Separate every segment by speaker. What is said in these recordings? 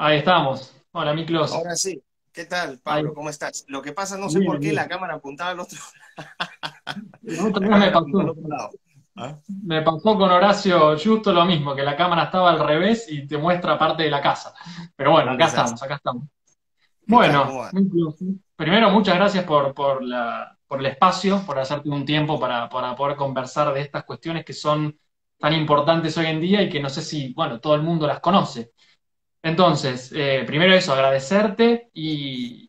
Speaker 1: Ahí estamos. Hola, Miklos.
Speaker 2: Ahora sí. ¿Qué tal,
Speaker 1: Ahí.
Speaker 2: Pablo? ¿Cómo estás? Lo que pasa, no sé por
Speaker 1: Bien,
Speaker 2: qué la
Speaker 1: bien.
Speaker 2: cámara apuntaba al otro,
Speaker 1: La otra
Speaker 2: la
Speaker 1: vez me
Speaker 2: cámara apuntó al
Speaker 1: pasó.
Speaker 2: otro lado. ¿Ah?
Speaker 1: Me pasó con Horacio justo lo mismo, que la cámara estaba al revés y te muestra parte de la casa. Pero bueno,
Speaker 2: Un
Speaker 1: acá
Speaker 2: desastre.
Speaker 1: estamos, acá estamos.
Speaker 2: ¿Qué tal?
Speaker 1: Bueno,
Speaker 2: ¿Cómo va?
Speaker 1: Miklos, primero muchas gracias por el espacio, por hacerte un tiempo para poder conversar de estas cuestiones que son tan importantes hoy en día y que no sé si, bueno, todo el mundo las conoce. Entonces, primero eso, agradecerte y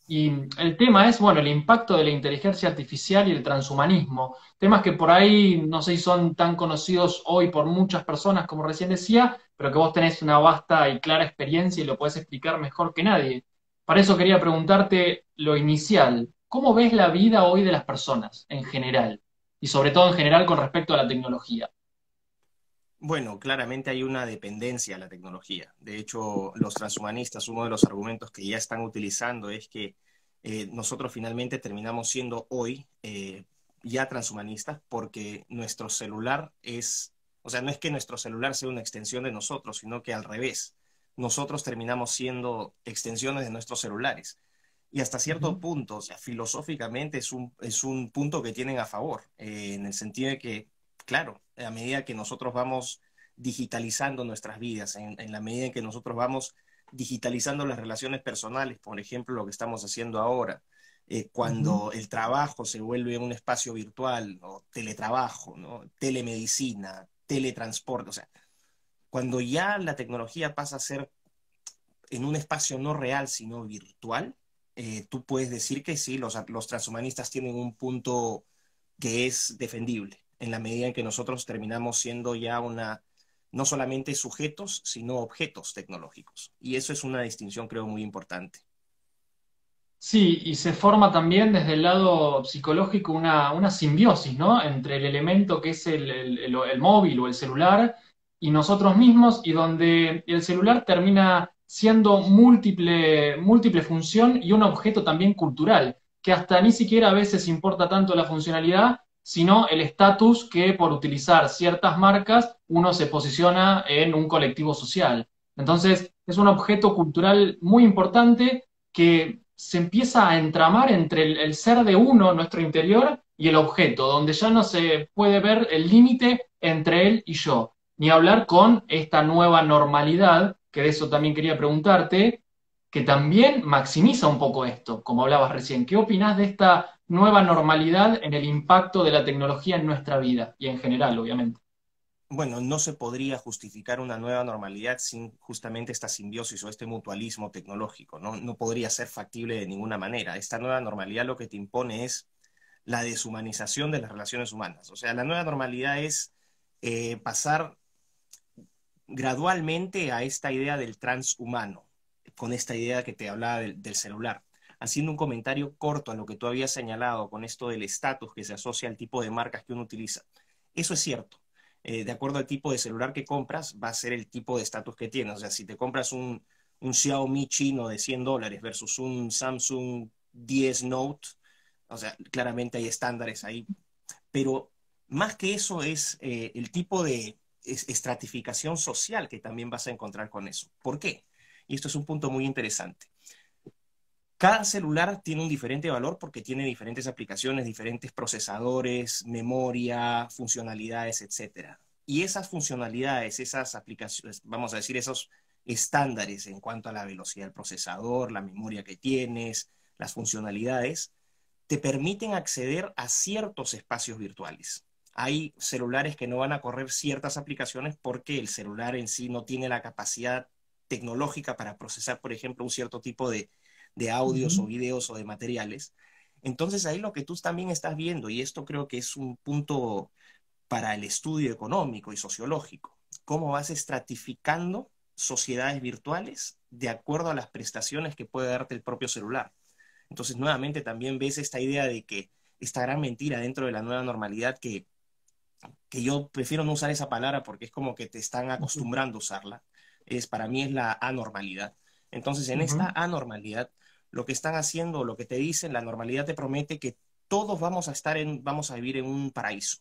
Speaker 1: el tema es, bueno, el impacto de la inteligencia artificial y el transhumanismo. Temas que por ahí no sé si son tan conocidos hoy por muchas personas, como recién decía, pero que vos tenés una vasta y clara experiencia y lo podés explicar mejor que nadie. Para eso quería preguntarte lo inicial. ¿Cómo ves la vida hoy de las personas en general? Y sobre todo en general con respecto a la tecnología.
Speaker 2: Bueno, claramente hay una dependencia a la tecnología. De hecho, los transhumanistas, uno de los argumentos que ya están utilizando es que nosotros finalmente terminamos siendo hoy ya transhumanistas porque nuestro celular es, o sea, no es que nuestro celular sea una extensión de nosotros, sino que al revés, nosotros terminamos siendo extensiones de nuestros celulares. Y hasta cierto
Speaker 1: Ujú.
Speaker 2: punto, o sea, filosóficamente es un punto que tienen a favor, en el sentido de que, claro, a medida que nosotros vamos digitalizando nuestras vidas, en la medida en que nosotros vamos digitalizando las relaciones personales, por ejemplo, lo que estamos haciendo ahora,
Speaker 1: Ujú.
Speaker 2: cuando el trabajo se vuelve un espacio virtual, o teletrabajo, ¿no? Telemedicina, teletransporte, o sea, cuando ya la tecnología pasa a ser en un espacio no real, sino virtual, tú puedes decir que sí, los transhumanistas tienen un punto que es defendible, en la medida en que nosotros terminamos siendo ya no solamente sujetos, sino objetos tecnológicos. Y eso es una distinción, creo, muy importante.
Speaker 1: Sí, y se forma también desde el lado psicológico una simbiosis, ¿no? Entre el elemento que es el móvil o el celular y nosotros mismos, y donde el celular termina siendo múltiple función y un objeto también cultural, que hasta ni siquiera a veces importa tanto la funcionalidad, sino el estatus que por utilizar ciertas marcas uno se posiciona en un colectivo social. Entonces, es un objeto cultural muy importante que se empieza a entramar entre el ser de uno, nuestro interior, y el objeto, donde ya no se puede ver el límite entre él y yo. Ni hablar con esta nueva normalidad, que de eso también quería preguntarte, que también maximiza un poco esto, como hablabas recién. ¿Qué opinás de esta nueva normalidad en el impacto de la tecnología en nuestra vida y en general, obviamente?
Speaker 2: Bueno, no se podría justificar una nueva normalidad sin justamente esta simbiosis o este mutualismo tecnológico, ¿no? No podría ser factible de ninguna manera. Esta nueva normalidad lo que te impone es la deshumanización de las relaciones humanas. O sea, la nueva normalidad es pasar gradualmente a esta idea del transhumano, con esta idea que te hablaba del celular. Haciendo un comentario corto a lo que tú habías señalado con esto del estatus que se asocia al tipo de marcas que uno utiliza. Eso es cierto. De acuerdo al tipo de celular que compras, va a ser el tipo de estatus que tienes. O sea, si te compras un Xiaomi chino de $100 versus un Samsung 10 Note, o sea, claramente hay estándares ahí, pero más que eso es el tipo de estratificación social que también vas a encontrar con eso. ¿Por qué? Y esto es un punto muy interesante. Cada celular tiene un diferente valor porque tiene diferentes aplicaciones, diferentes procesadores, memoria, funcionalidades, etcétera. Y esas funcionalidades, esas aplicaciones, vamos a decir, esos estándares en cuanto a la velocidad del procesador, la memoria que tienes, las funcionalidades, te permiten acceder a ciertos espacios virtuales. Hay celulares que no van a correr ciertas aplicaciones porque el celular en sí no tiene la capacidad tecnológica para procesar, por ejemplo, un cierto tipo de audios o
Speaker 1: Ujú.
Speaker 2: videos o de materiales. Entonces ahí lo que tú también estás viendo, y esto creo que es un punto para el estudio económico y sociológico, cómo vas estratificando sociedades virtuales de acuerdo a las prestaciones que puede darte el propio celular. Entonces, nuevamente también ves esta idea de que esta gran mentira dentro de la nueva normalidad que yo prefiero no usar esa palabra porque es como que te están
Speaker 1: Ujú.
Speaker 2: acostumbrando a usarla, para mí es la anormalidad. Entonces, en esta
Speaker 1: Ujú.
Speaker 2: anormalidad, lo que están haciendo, lo que te dicen, la normalidad te promete que todos vamos a vivir en un paraíso,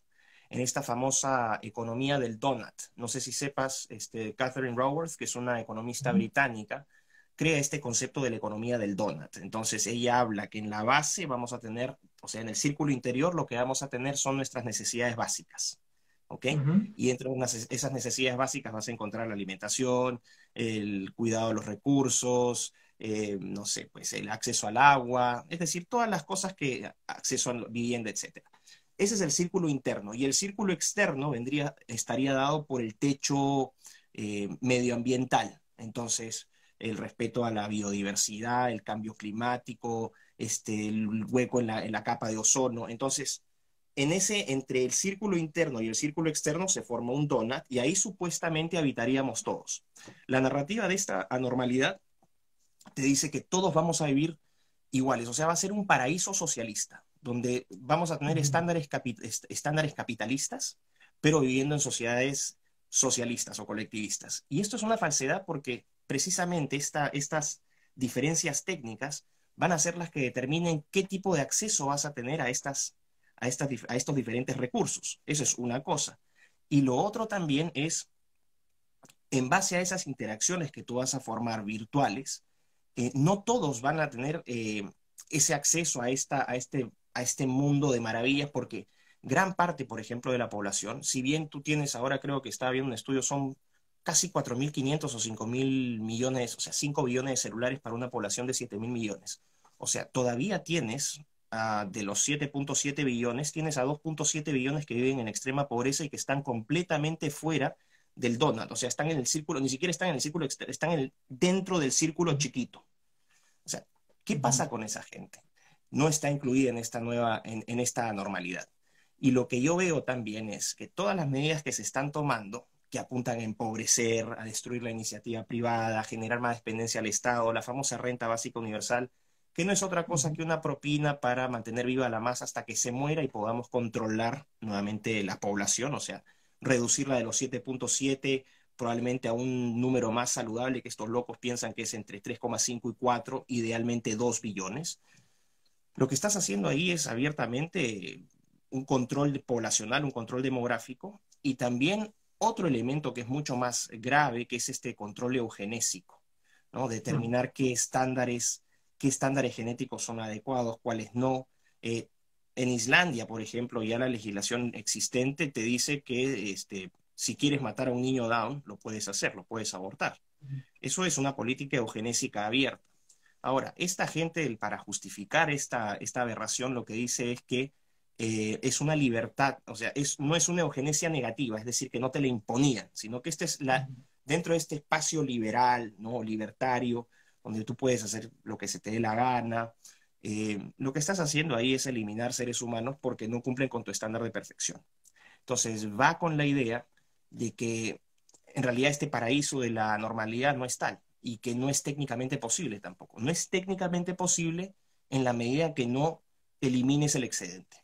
Speaker 2: en esta famosa economía del donut. No sé si sepas, Catherine Raworth, que es una economista británica, crea este concepto de la economía del donut. Entonces ella habla que en la base vamos a tener, o sea, en el círculo interior lo que vamos a tener son nuestras necesidades básicas. ¿Ok?
Speaker 1: Ujú,
Speaker 2: Y entre esas necesidades básicas vas a encontrar la alimentación, el cuidado de los recursos, no sé, pues el acceso al agua, es decir, todas las cosas que, acceso a vivienda, etcétera. Ese es el círculo interno. Y el círculo externo estaría dado por el techo medioambiental. Entonces, el respeto a la biodiversidad, el cambio climático, el hueco en la capa de ozono. Entonces, entre el círculo interno y el círculo externo se forma un donut y ahí supuestamente habitaríamos todos. La narrativa de esta anormalidad te dice que todos vamos a vivir iguales, o sea, va a ser un paraíso socialista, donde vamos a tener
Speaker 1: ujú.
Speaker 2: estándares capitalistas, pero viviendo en sociedades socialistas o colectivistas. Y esto es una falsedad porque precisamente estas diferencias técnicas van a ser las que determinen qué tipo de acceso vas a tener a estos diferentes recursos. Eso es una cosa. Y lo otro también es, en base a esas interacciones que tú vas a formar virtuales, no todos van a tener ese acceso a este mundo de maravillas, porque gran parte, por ejemplo, de la población, si bien tú tienes ahora, creo que estaba viendo un estudio, son casi 4.500 o 5.000 millones, o sea, 5 billones de celulares para una población de 7.000 millones. O sea, todavía tienes, de los 7.7 billones, tienes a 2.7 billones que viven en extrema pobreza y que están completamente fuera del donut, o sea, están en el círculo, ni siquiera están en el círculo, están dentro del círculo chiquito. O sea, ¿qué
Speaker 1: Ujú.
Speaker 2: pasa con esa gente? No está incluida en en esta normalidad. Y lo que yo veo también es que todas las medidas que se están tomando, que apuntan a empobrecer, a destruir la iniciativa privada, a generar más dependencia al Estado, la famosa renta básica universal, que no es otra cosa
Speaker 1: Ujú.
Speaker 2: que una propina para mantener viva la masa hasta que se muera y podamos controlar nuevamente la población, o sea, reducirla de los 7.7 probablemente a un número más saludable que estos locos piensan que es entre 3,5 y 4, idealmente 2 billones. Lo que estás haciendo ahí es abiertamente un control poblacional, un control demográfico y también otro elemento que es mucho más grave, que es este control eugenésico, ¿no?
Speaker 1: Ujú.
Speaker 2: Determinar qué estándares genéticos son adecuados, cuáles no. En Islandia, por ejemplo, ya la legislación existente te dice que si quieres matar a un niño Down, lo puedes hacer, lo puedes abortar. Eso es una política eugenésica abierta. Ahora, esta gente, para justificar esta aberración, lo que dice es que es una libertad, o sea, no es una eugenesia negativa, es decir, que no te la imponían, sino que dentro de este espacio liberal, ¿no? Libertario, donde tú puedes hacer lo que se te dé la gana. Lo que estás haciendo ahí es eliminar seres humanos porque no cumplen con tu estándar de perfección. Entonces, va con la idea de que en realidad este paraíso de la normalidad no es tal y que no es técnicamente posible tampoco. No es técnicamente posible en la medida que no elimines el excedente,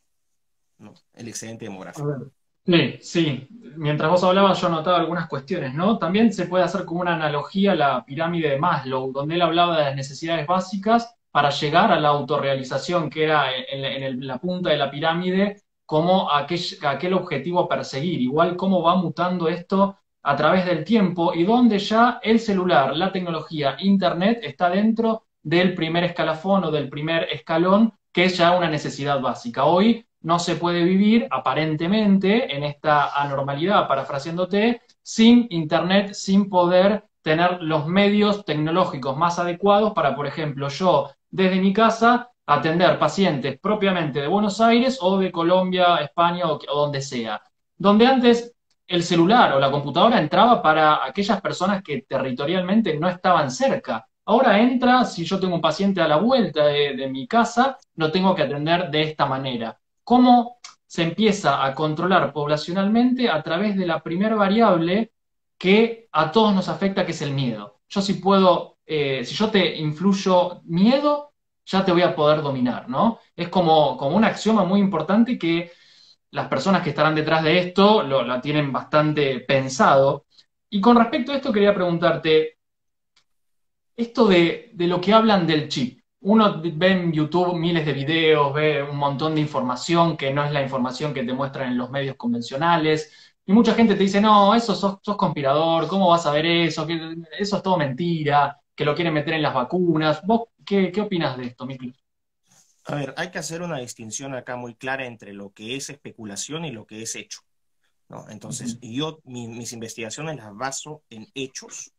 Speaker 2: ¿no? El excedente
Speaker 1: A
Speaker 2: demográfico.
Speaker 1: ver. Sí, sí. Mientras vos hablabas, yo anotaba algunas cuestiones, ¿no? También se puede hacer como una analogía a la pirámide de Maslow, donde él hablaba de las necesidades básicas para llegar a la autorrealización, que era la punta de la pirámide, como aquel objetivo a perseguir. Igual cómo va mutando esto a través del tiempo y donde ya el celular, la tecnología, Internet está dentro del primer escalafón o del primer escalón, que es ya una necesidad básica. Hoy no se puede vivir aparentemente en esta anormalidad, parafraseándote, sin Internet, sin poder tener los medios tecnológicos más adecuados para, por ejemplo, yo desde mi casa atender pacientes propiamente de Buenos Aires o de Colombia, España o donde sea. Donde antes el celular o la computadora entraba para aquellas personas que territorialmente no estaban cerca. Ahora entra, si yo tengo un paciente a la vuelta de mi casa, lo tengo que atender de esta manera. ¿Cómo se empieza a controlar poblacionalmente a través de la primera variable que a todos nos afecta, que es el miedo? Yo si puedo, si yo te influyo miedo, ya te voy a poder dominar, ¿no? Es como un axioma muy importante que las personas que estarán detrás de esto la tienen bastante pensado. Y con respecto a esto quería preguntarte, esto de lo que hablan del chip. uno ve en YouTube miles de videos, ve un montón de información que no es la información que te muestran en los medios convencionales. Y mucha gente te dice, no, eso sos conspirador, ¿cómo vas a ver eso? Que eso es todo mentira, que lo quieren meter en las vacunas. ¿Vos qué opinas de esto, Miklos?
Speaker 2: A ver, hay que hacer una distinción acá muy clara entre lo que es especulación y lo que es hecho, ¿no? Entonces, mis investigaciones las baso en hechos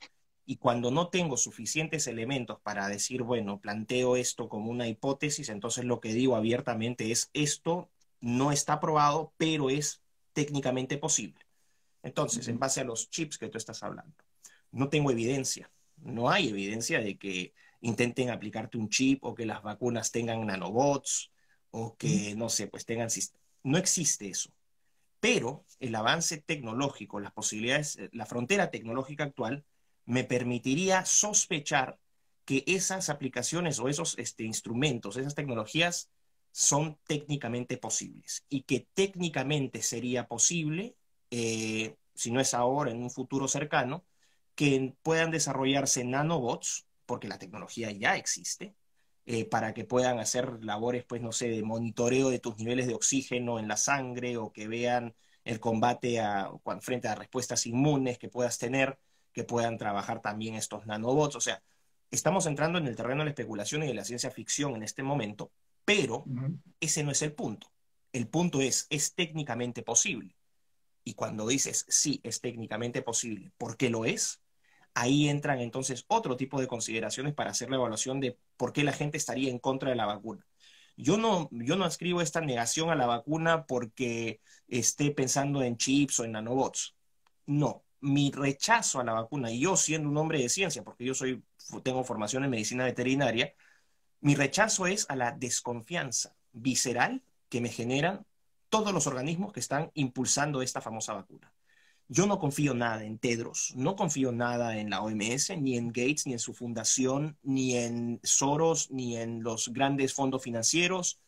Speaker 2: y cuando no tengo suficientes elementos para decir, bueno, planteo esto como una hipótesis, entonces lo que digo abiertamente es esto no está probado, pero es técnicamente posible. Entonces, en base a los chips que tú estás hablando, no tengo evidencia, no hay evidencia de que intenten aplicarte un chip o que las vacunas tengan nanobots o que, no sé, pues tengan... No existe eso. Pero el avance tecnológico, las posibilidades, la frontera tecnológica actual me permitiría sospechar que esas aplicaciones o esos instrumentos, esas tecnologías son técnicamente posibles y que técnicamente sería posible, si no es ahora, en un futuro cercano, que puedan desarrollarse nanobots, porque la tecnología ya existe, para que puedan hacer labores, pues, no sé, de monitoreo de tus niveles de oxígeno en la sangre o que vean el combate frente a respuestas inmunes que puedas tener, que puedan trabajar también estos nanobots. O sea, estamos entrando en el terreno de la especulación y de la ciencia ficción en este momento, pero
Speaker 1: Ujú.
Speaker 2: ese no es el punto. El punto es técnicamente posible. Y cuando dices, sí, es técnicamente posible, ¿por qué lo es? Ahí entran entonces otro tipo de consideraciones para hacer la evaluación de por qué la gente estaría en contra de la vacuna. Yo no escribo esta negación a la vacuna porque esté pensando en chips o en nanobots. No, mi rechazo a la vacuna, y yo siendo un hombre de ciencia, porque tengo formación en medicina veterinaria, mi rechazo es a la desconfianza visceral que me generan todos los organismos que están impulsando esta famosa vacuna. Yo no confío nada en Tedros, no confío nada en la OMS, ni en Gates, ni en su fundación, ni en Soros, ni en los grandes fondos financieros,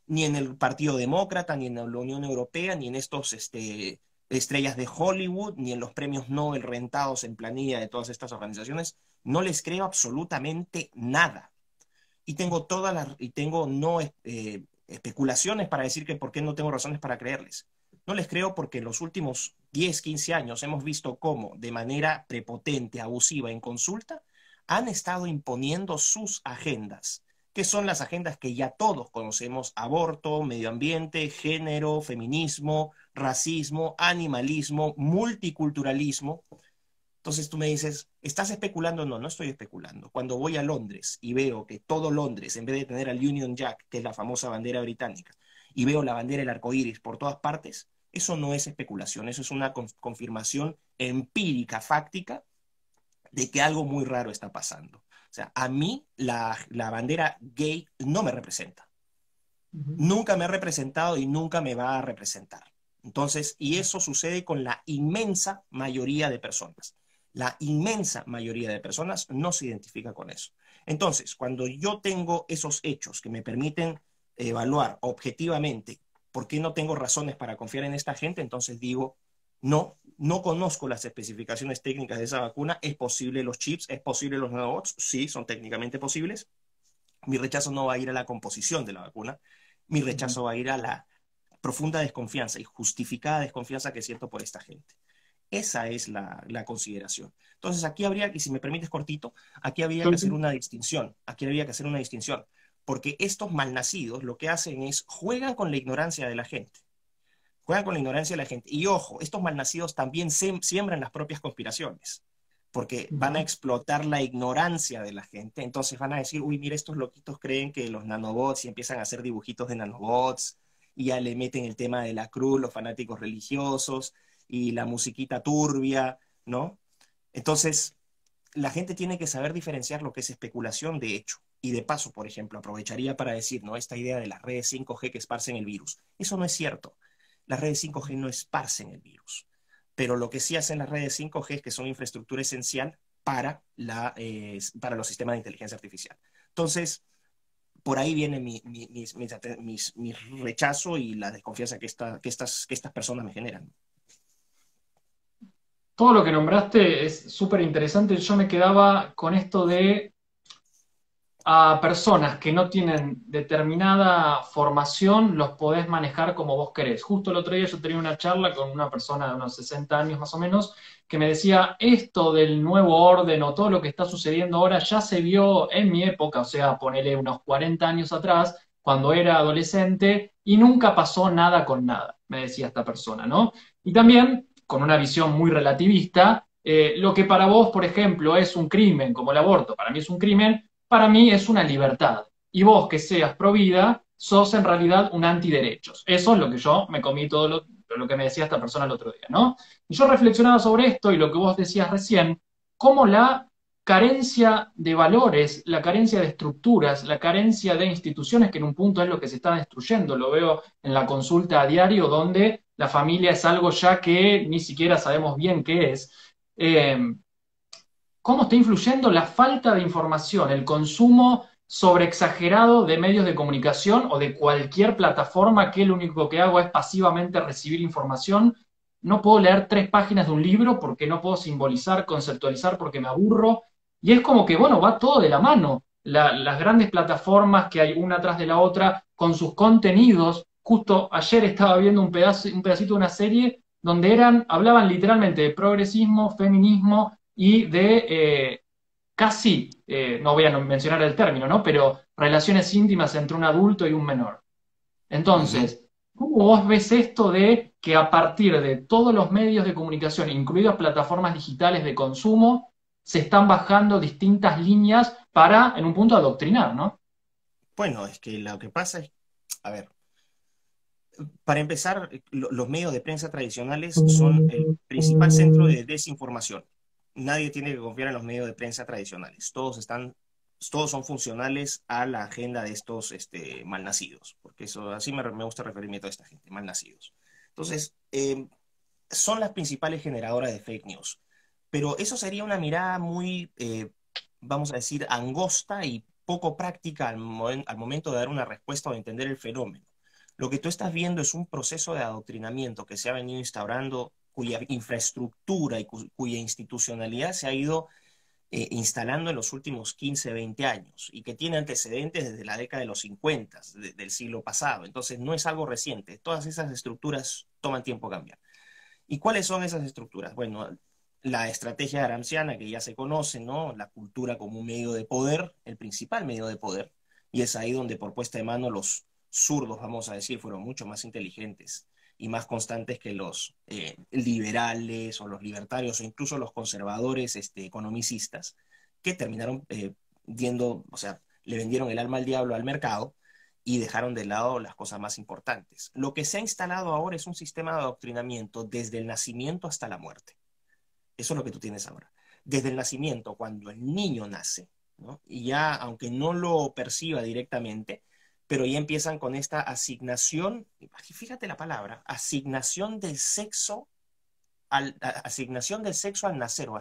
Speaker 2: ni en el Partido Demócrata, ni en la Unión Europea, ni en estos estrellas de Hollywood, ni en los premios Nobel rentados en planilla de todas estas organizaciones. No les creo absolutamente nada. Y tengo no especulaciones para decir que por qué no tengo razones para creerles. No les creo porque en los últimos 10, 15 años hemos visto cómo, de manera prepotente, abusiva, en consulta, han estado imponiendo sus agendas, que son las agendas que ya todos conocemos: aborto, medio ambiente, género, feminismo, racismo, animalismo, multiculturalismo. Entonces tú me dices, ¿estás especulando? No, no estoy especulando. Cuando voy a Londres y veo que todo Londres, en vez de tener al Union Jack, que es la famosa bandera británica, y veo la bandera del arco iris por todas partes, eso no es especulación, eso es una confirmación empírica, fáctica, de que algo muy raro está pasando. O sea, a mí la bandera gay no me representa.
Speaker 1: Ujú.
Speaker 2: Nunca me ha representado y nunca me va a representar. Entonces, y eso sucede con la inmensa mayoría de personas. La inmensa mayoría de personas no se identifica con eso. Entonces, cuando yo tengo esos hechos que me permiten evaluar objetivamente por qué no tengo razones para confiar en esta gente, entonces digo, no, no conozco las especificaciones técnicas de esa vacuna, es posible los chips, es posible los nanobots, sí, son técnicamente posibles. Mi rechazo no va a ir a la composición de la vacuna, mi
Speaker 1: Ujú.
Speaker 2: rechazo va a ir a la profunda desconfianza y justificada desconfianza que siento por esta gente. Esa es la consideración. Entonces, aquí habría, y si me permites cortito, aquí habría que
Speaker 1: Sí,
Speaker 2: hacer
Speaker 1: sí.
Speaker 2: una distinción, aquí habría que hacer una distinción, porque estos malnacidos lo que hacen es juegan con la ignorancia de la gente, juegan con la ignorancia de la gente. Y ojo, estos malnacidos también siembran las propias conspiraciones, porque van a
Speaker 1: Ujú.
Speaker 2: explotar la ignorancia de la gente. Entonces van a decir, uy, mira, estos loquitos creen que los nanobots y empiezan a hacer dibujitos de nanobots y ya le meten el tema de la cruz, los fanáticos religiosos y la musiquita turbia, ¿no? Entonces, la gente tiene que saber diferenciar lo que es especulación de hecho. Y de paso, por ejemplo, aprovecharía para decir, ¿no? Esta idea de las redes 5G que esparcen el virus. Eso no es cierto. Las redes 5G no esparcen el virus. Pero lo que sí hacen las redes 5G es que son infraestructura esencial para los sistemas de inteligencia artificial. Entonces, por ahí viene mi rechazo y la desconfianza que estas personas me generan.
Speaker 1: Todo lo que nombraste es súper interesante. Yo me quedaba con esto de a personas que no tienen determinada formación, los podés manejar como vos querés. Justo el otro día yo tenía una charla con una persona de unos 60 años más o menos, que me decía, esto del nuevo orden o todo lo que está sucediendo ahora ya se vio en mi época, o sea, ponele unos 40 años atrás, cuando era adolescente, y nunca pasó nada con nada, me decía esta persona, ¿no? Y también, con una visión muy relativista, lo que para vos, por ejemplo, es un crimen, como el aborto, para mí es un crimen, para mí es una libertad. Y vos que seas pro vida, sos en realidad un antiderechos. Eso es lo que yo me comí todo lo que me decía esta persona el otro día, ¿no? Y yo reflexionaba sobre esto y lo que vos decías recién, cómo la carencia de valores, la carencia de estructuras, la carencia de instituciones, que en un punto es lo que se está destruyendo. Lo veo en la consulta a diario, donde la familia es algo ya que ni siquiera sabemos bien qué es. Eh, ¿Cómo está influyendo la falta de información, el consumo sobreexagerado de medios de comunicación o de cualquier plataforma que lo único que hago es pasivamente recibir información? No puedo leer 3 páginas de un libro porque no puedo simbolizar, conceptualizar porque me aburro. Y es como que, bueno, va todo de la mano. Las grandes plataformas que hay una tras de la otra con sus contenidos. Justo ayer estaba viendo un pedacito de una serie donde hablaban literalmente de progresismo, feminismo y de casi, no voy a mencionar el término, ¿no? Pero relaciones íntimas entre un adulto y un menor.
Speaker 2: Ujú.
Speaker 1: Entonces, ¿cómo vos ves esto de que a partir de todos los medios de comunicación, incluidas plataformas digitales de consumo, se están bajando distintas líneas para, en un punto, adoctrinar, ¿no?
Speaker 2: Bueno, es que lo que pasa es, a ver, para empezar, los medios de prensa tradicionales son el principal centro de desinformación. Nadie tiene que confiar en los medios de prensa tradicionales. Todos son funcionales a la agenda de estos malnacidos, porque eso así me gusta referirme a toda esta gente, malnacidos. Entonces, son las principales generadoras de fake news. Pero eso sería una mirada muy, vamos a decir, angosta y poco práctica al momento de dar una respuesta o de entender el fenómeno. Lo que tú estás viendo es un proceso de adoctrinamiento que se ha venido instaurando, cuya infraestructura y cuya institucionalidad se ha ido instalando en los últimos 15, 20 años y que tiene antecedentes desde la década de los 50 del siglo pasado. Entonces, no es algo reciente. Todas esas estructuras toman tiempo cambiar. ¿Y cuáles son esas estructuras? Bueno, la estrategia gramsciana que ya se conoce, ¿no? La cultura como un medio de poder, el principal medio de poder, y es ahí donde por puesta de mano los zurdos, vamos a decir, fueron mucho más inteligentes y más constantes que los liberales o los libertarios o incluso los conservadores economicistas, que terminaron o sea, le vendieron el alma al diablo al mercado y dejaron de lado las cosas más importantes. Lo que se ha instalado ahora es un sistema de adoctrinamiento desde el nacimiento hasta la muerte. Eso es lo que tú tienes ahora. Desde el nacimiento, cuando el niño nace, ¿no? Y ya, aunque no lo perciba directamente, pero ya empiezan con esta asignación, fíjate la palabra, asignación del sexo al nacer o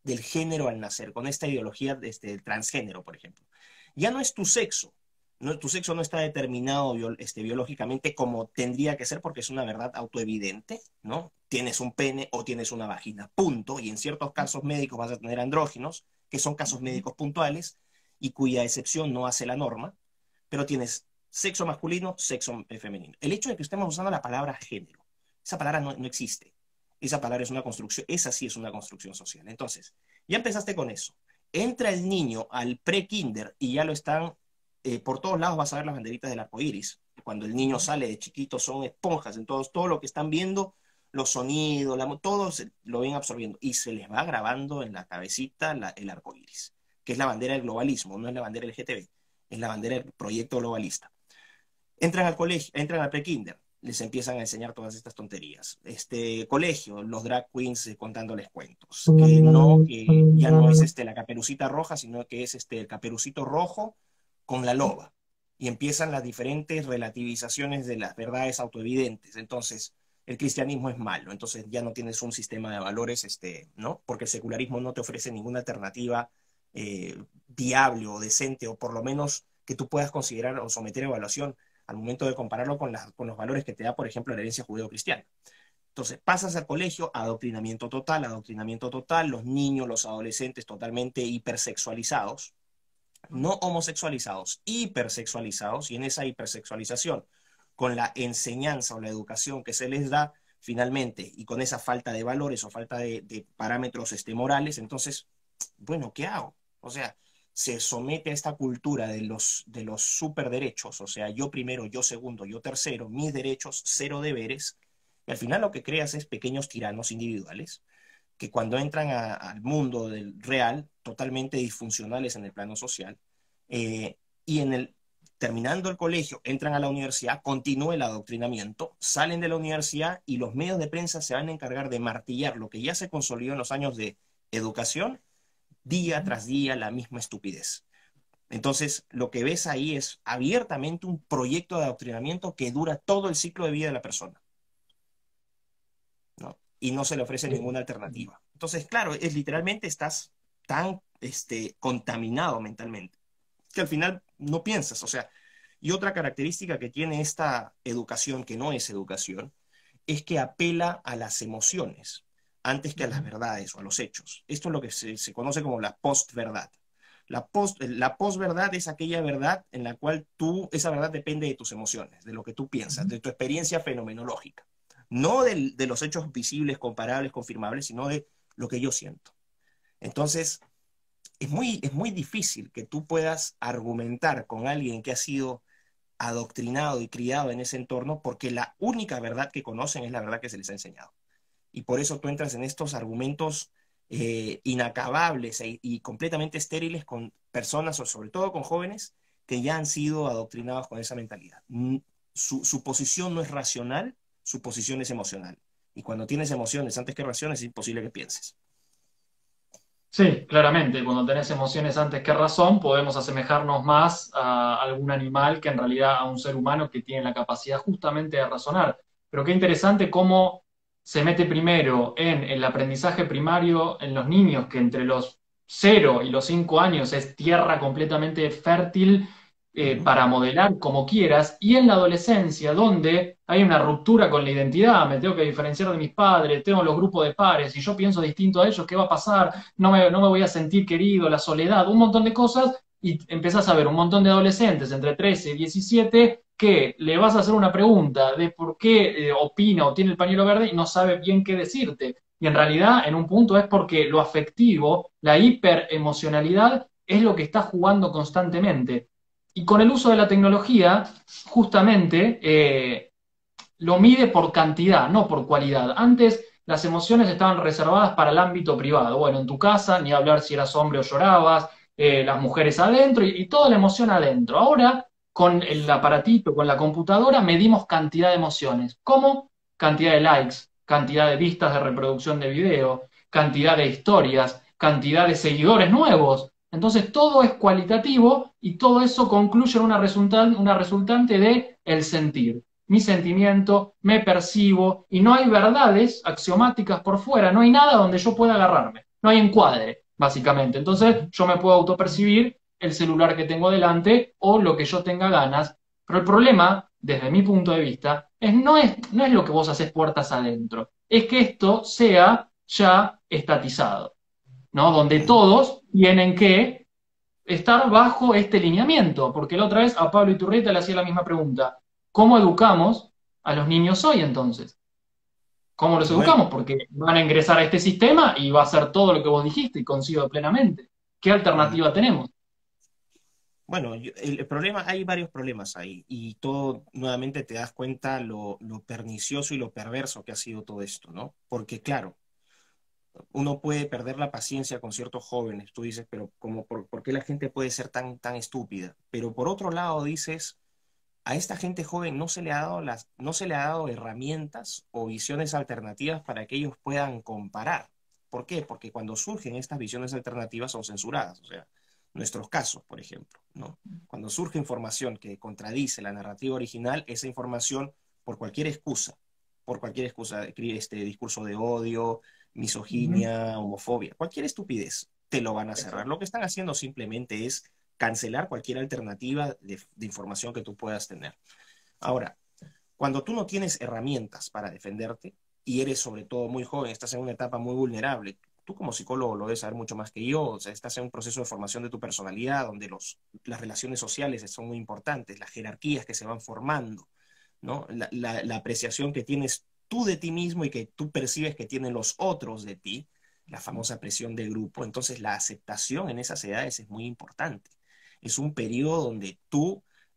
Speaker 2: del género al nacer, con esta ideología del transgénero, por ejemplo. Ya no es tu sexo, tu sexo no está determinado biológicamente como tendría que ser porque es una verdad autoevidente, ¿no? Tienes un pene o tienes una vagina, punto. Y en ciertos casos médicos vas a tener andróginos, que son casos médicos puntuales y cuya excepción no hace la norma, pero tienes sexo masculino, sexo femenino. El hecho de que estemos usando la palabra género, esa palabra no existe. Esa palabra es una construcción, esa sí es una construcción social. Entonces, ya empezaste con eso. Entra el niño al pre-kinder y ya lo están por todos lados vas a ver las banderitas del arco iris. Cuando el niño sale de chiquito son esponjas, entonces todo lo que están viendo, los sonidos, todos lo ven absorbiendo y se les va grabando en la cabecita el arco iris, que es la bandera del globalismo, no es la bandera LGTB, es la bandera del proyecto globalista. Entran al colegio, entran al pre-kinder, les empiezan a enseñar todas estas tonterías. Este colegio, los drag queens contándoles cuentos, que ya no es la caperucita roja, sino que es el caperucito rojo con la loba. Y empiezan las diferentes relativizaciones de las verdades autoevidentes. Entonces, el cristianismo es malo, entonces ya no tienes un sistema de valores, ¿no? Porque el secularismo no te ofrece ninguna alternativa viable o decente, o por lo menos que tú puedas considerar o someter a evaluación al momento de compararlo con los valores que te da, por ejemplo, la herencia judeo-cristiana. Entonces, pasas al colegio, adoctrinamiento total, los niños, los adolescentes totalmente hipersexualizados, no homosexualizados, hipersexualizados, y en esa hipersexualización, con la enseñanza o la educación que se les da, finalmente, y con esa falta de valores o falta de parámetros morales, entonces, bueno, ¿qué hago? O sea, se somete a esta cultura de los superderechos, o sea, yo primero, yo segundo, yo tercero, mis derechos, cero deberes, y al final lo que creas es pequeños tiranos individuales que cuando entran al mundo del real, totalmente disfuncionales en el plano social, y terminando el colegio, entran a la universidad, continúa el adoctrinamiento, salen de la universidad y los medios de prensa se van a encargar de martillar lo que ya se consolidó en los años de educación, día tras día la misma estupidez. Entonces, lo que ves ahí es abiertamente un proyecto de adoctrinamiento que dura todo el ciclo de vida de la persona, ¿no? Y no se le ofrece ninguna alternativa. Entonces, claro, es literalmente estás tan contaminado mentalmente que al final no piensas. O sea, y otra característica que tiene esta educación, que no es educación, es que apela a las emociones antes que a las verdades o a los hechos. Esto es lo que se conoce como la postverdad. La posverdad es aquella verdad en la cual esa verdad depende de tus emociones, de lo que tú piensas, de tu experiencia fenomenológica. No de los hechos visibles, comparables, confirmables, sino de lo que yo siento. Entonces, es muy difícil que tú puedas argumentar con alguien que ha sido adoctrinado y criado en ese entorno porque la única verdad que conocen es la verdad que se les ha enseñado. Y por eso tú entras en estos argumentos inacabables y completamente estériles con personas, o sobre todo con jóvenes, que ya han sido adoctrinados con esa mentalidad. Su posición no es racional, su posición es emocional. Y cuando tienes emociones antes que razones, es imposible que pienses.
Speaker 1: Sí, claramente, cuando tenés emociones antes que razón, podemos asemejarnos más a algún animal que en realidad a un ser humano que tiene la capacidad justamente de razonar. Pero qué interesante cómo se mete primero en el aprendizaje primario en los niños, que entre los 0 y los 5 años es tierra completamente fértil
Speaker 2: Uh -huh.
Speaker 1: para modelar como quieras, y en la adolescencia, donde hay una ruptura con la identidad, me tengo que diferenciar de mis padres, tengo los grupos de pares, y yo pienso distinto a ellos, ¿qué va a pasar? No me voy a sentir querido, la soledad, un montón de cosas, y empezás a ver un montón de adolescentes entre 13 y 17 que le vas a hacer una pregunta de por qué opina o tiene el pañuelo verde y no sabe bien qué decirte. Y en realidad, en un punto, es porque lo afectivo, la hiperemocionalidad, es lo que está jugando constantemente. Y con el uso de la tecnología, justamente, lo mide por cantidad, no por cualidad. Antes las emociones estaban reservadas para el ámbito privado. Bueno, en tu casa, ni hablar si eras hombre o llorabas, las mujeres adentro y toda la emoción adentro. Ahora, con el aparatito, con la computadora, medimos cantidad de emociones. ¿Cómo? Cantidad de likes, cantidad de vistas de reproducción de video, cantidad de historias, cantidad de seguidores nuevos. Entonces todo es cualitativo y todo eso concluye en una resultante de el sentir mi sentimiento, me percibo, y no hay verdades axiomáticas por fuera, no hay nada donde yo pueda agarrarme, no hay encuadre, básicamente. Entonces yo me puedo autopercibir el celular que tengo delante o lo que yo tenga ganas, pero el problema, desde mi punto de vista, no es lo que vos haces puertas adentro, es que esto sea ya estatizado, ¿no? Donde
Speaker 2: Uh -huh.
Speaker 1: todos tienen que estar bajo este lineamiento, porque la otra vez a Pablo Iturrieta le hacía la misma pregunta. ¿Cómo educamos a los niños hoy entonces? ¿Cómo los
Speaker 2: Bueno,
Speaker 1: educamos? Porque van a ingresar a este sistema y va a ser todo lo que vos dijiste y coincido plenamente. ¿Qué
Speaker 2: uh -huh.
Speaker 1: alternativa tenemos?
Speaker 2: Bueno, el problema, hay varios problemas ahí y todo nuevamente te das cuenta lo pernicioso y lo perverso que ha sido todo esto, ¿no? Porque claro, uno puede perder la paciencia con ciertos jóvenes, tú dices, pero ¿por qué la gente puede ser tan estúpida? Pero por otro lado dices, a esta gente joven no se le ha dado herramientas o visiones alternativas para que ellos puedan comparar. ¿Por qué? Porque cuando surgen estas visiones alternativas son censuradas, o sea, nuestros casos, por ejemplo, ¿no? Cuando surge información que contradice la narrativa original, esa información, por cualquier excusa, discurso de odio, misoginia, homofobia, cualquier estupidez, te lo van a cerrar.
Speaker 1: Exacto.
Speaker 2: Lo que están haciendo simplemente es cancelar cualquier alternativa de información que tú puedas tener. Ahora, cuando tú no tienes herramientas para defenderte y eres sobre todo muy joven, estás en una etapa muy vulnerable, tú como psicólogo lo debes saber mucho más que yo, o sea, estás en un proceso de formación de tu personalidad, donde las relaciones sociales son muy importantes, las jerarquías que se van formando, ¿no? La apreciación que tienes tú de ti mismo y que tú percibes que tienen los otros de ti, la famosa presión de grupo. Entonces la aceptación en esas edades es muy importante. Es un periodo donde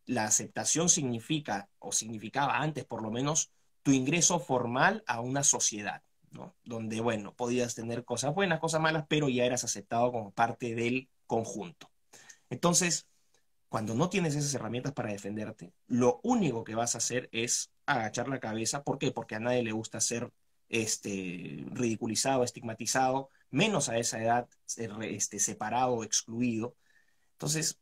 Speaker 2: la aceptación significa, o significaba antes por lo menos, tu ingreso formal a una sociedad, ¿no? Donde, bueno, podías tener cosas buenas, cosas malas, pero ya eras aceptado como parte del conjunto. Entonces, cuando no tienes esas herramientas para defenderte, lo único que vas a hacer es agachar la cabeza. ¿Por qué? Porque a nadie le gusta ser ridiculizado, estigmatizado, menos a esa edad, ser separado o excluido. Entonces,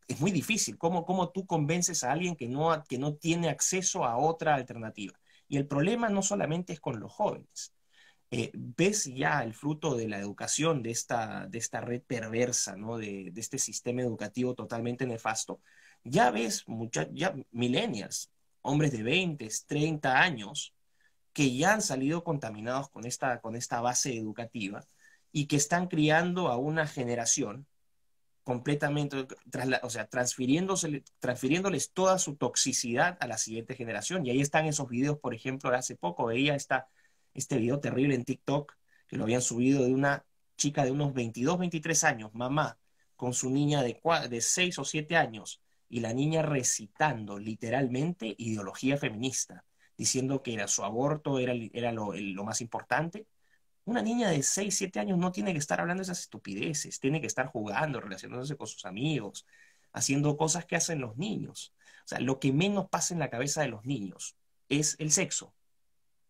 Speaker 2: es muy difícil. ¿Cómo tú convences a alguien que no tiene acceso a otra alternativa? Y el problema no solamente es con los jóvenes. Ves ya el fruto de la educación de esta red perversa, ¿no? De este sistema educativo totalmente nefasto. Ya ves ya millennials, hombres de 20, 30 años, que ya han salido contaminados con esta base educativa y que están criando a una generación completamente, o sea, transfiriéndoles toda su toxicidad a la siguiente generación. Y ahí están esos videos, por ejemplo, hace poco veía este video terrible en TikTok, que lo habían subido de una chica de unos 22, 23 años, mamá, con su niña de 6 o 7 años, y la niña recitando literalmente ideología feminista, diciendo que su aborto era lo más importante. Una niña de 6 7 años no tiene que estar hablando de esas estupideces, tiene que estar jugando, relacionándose con sus amigos, haciendo cosas que hacen los niños. O sea, lo que menos pasa en la cabeza de los niños es el sexo.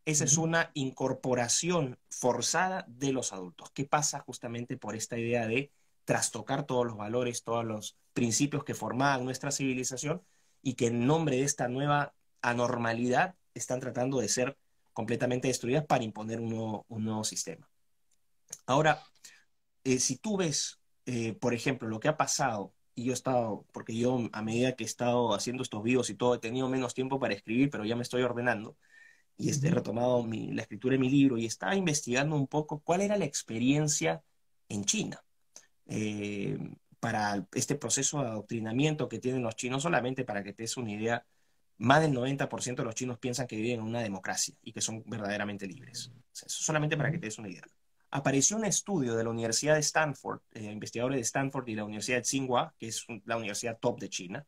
Speaker 2: Esa es una incorporación forzada de los adultos, que pasa justamente por esta idea de trastocar todos los valores, todos los principios que formaban nuestra civilización y que en nombre de esta nueva anormalidad están tratando de ser completamente destruidas para imponer un nuevo sistema. Ahora, si tú ves, por ejemplo, lo que ha pasado, y yo he estado, porque yo a medida que he estado haciendo estos videos y todo, he tenido menos tiempo para escribir, pero ya me estoy ordenando, y he retomado la escritura de mi libro, y estaba investigando un poco cuál era la experiencia en China eh, para este proceso de adoctrinamiento que tienen los chinos. Solamente para que te des una idea, más del 90% de los chinos piensan que viven en una democracia y que son verdaderamente libres. O sea, eso solamente para que te des una idea. Apareció un estudio de la Universidad de Stanford, investigadores de Stanford y la Universidad de Tsinghua, que es la universidad top de China,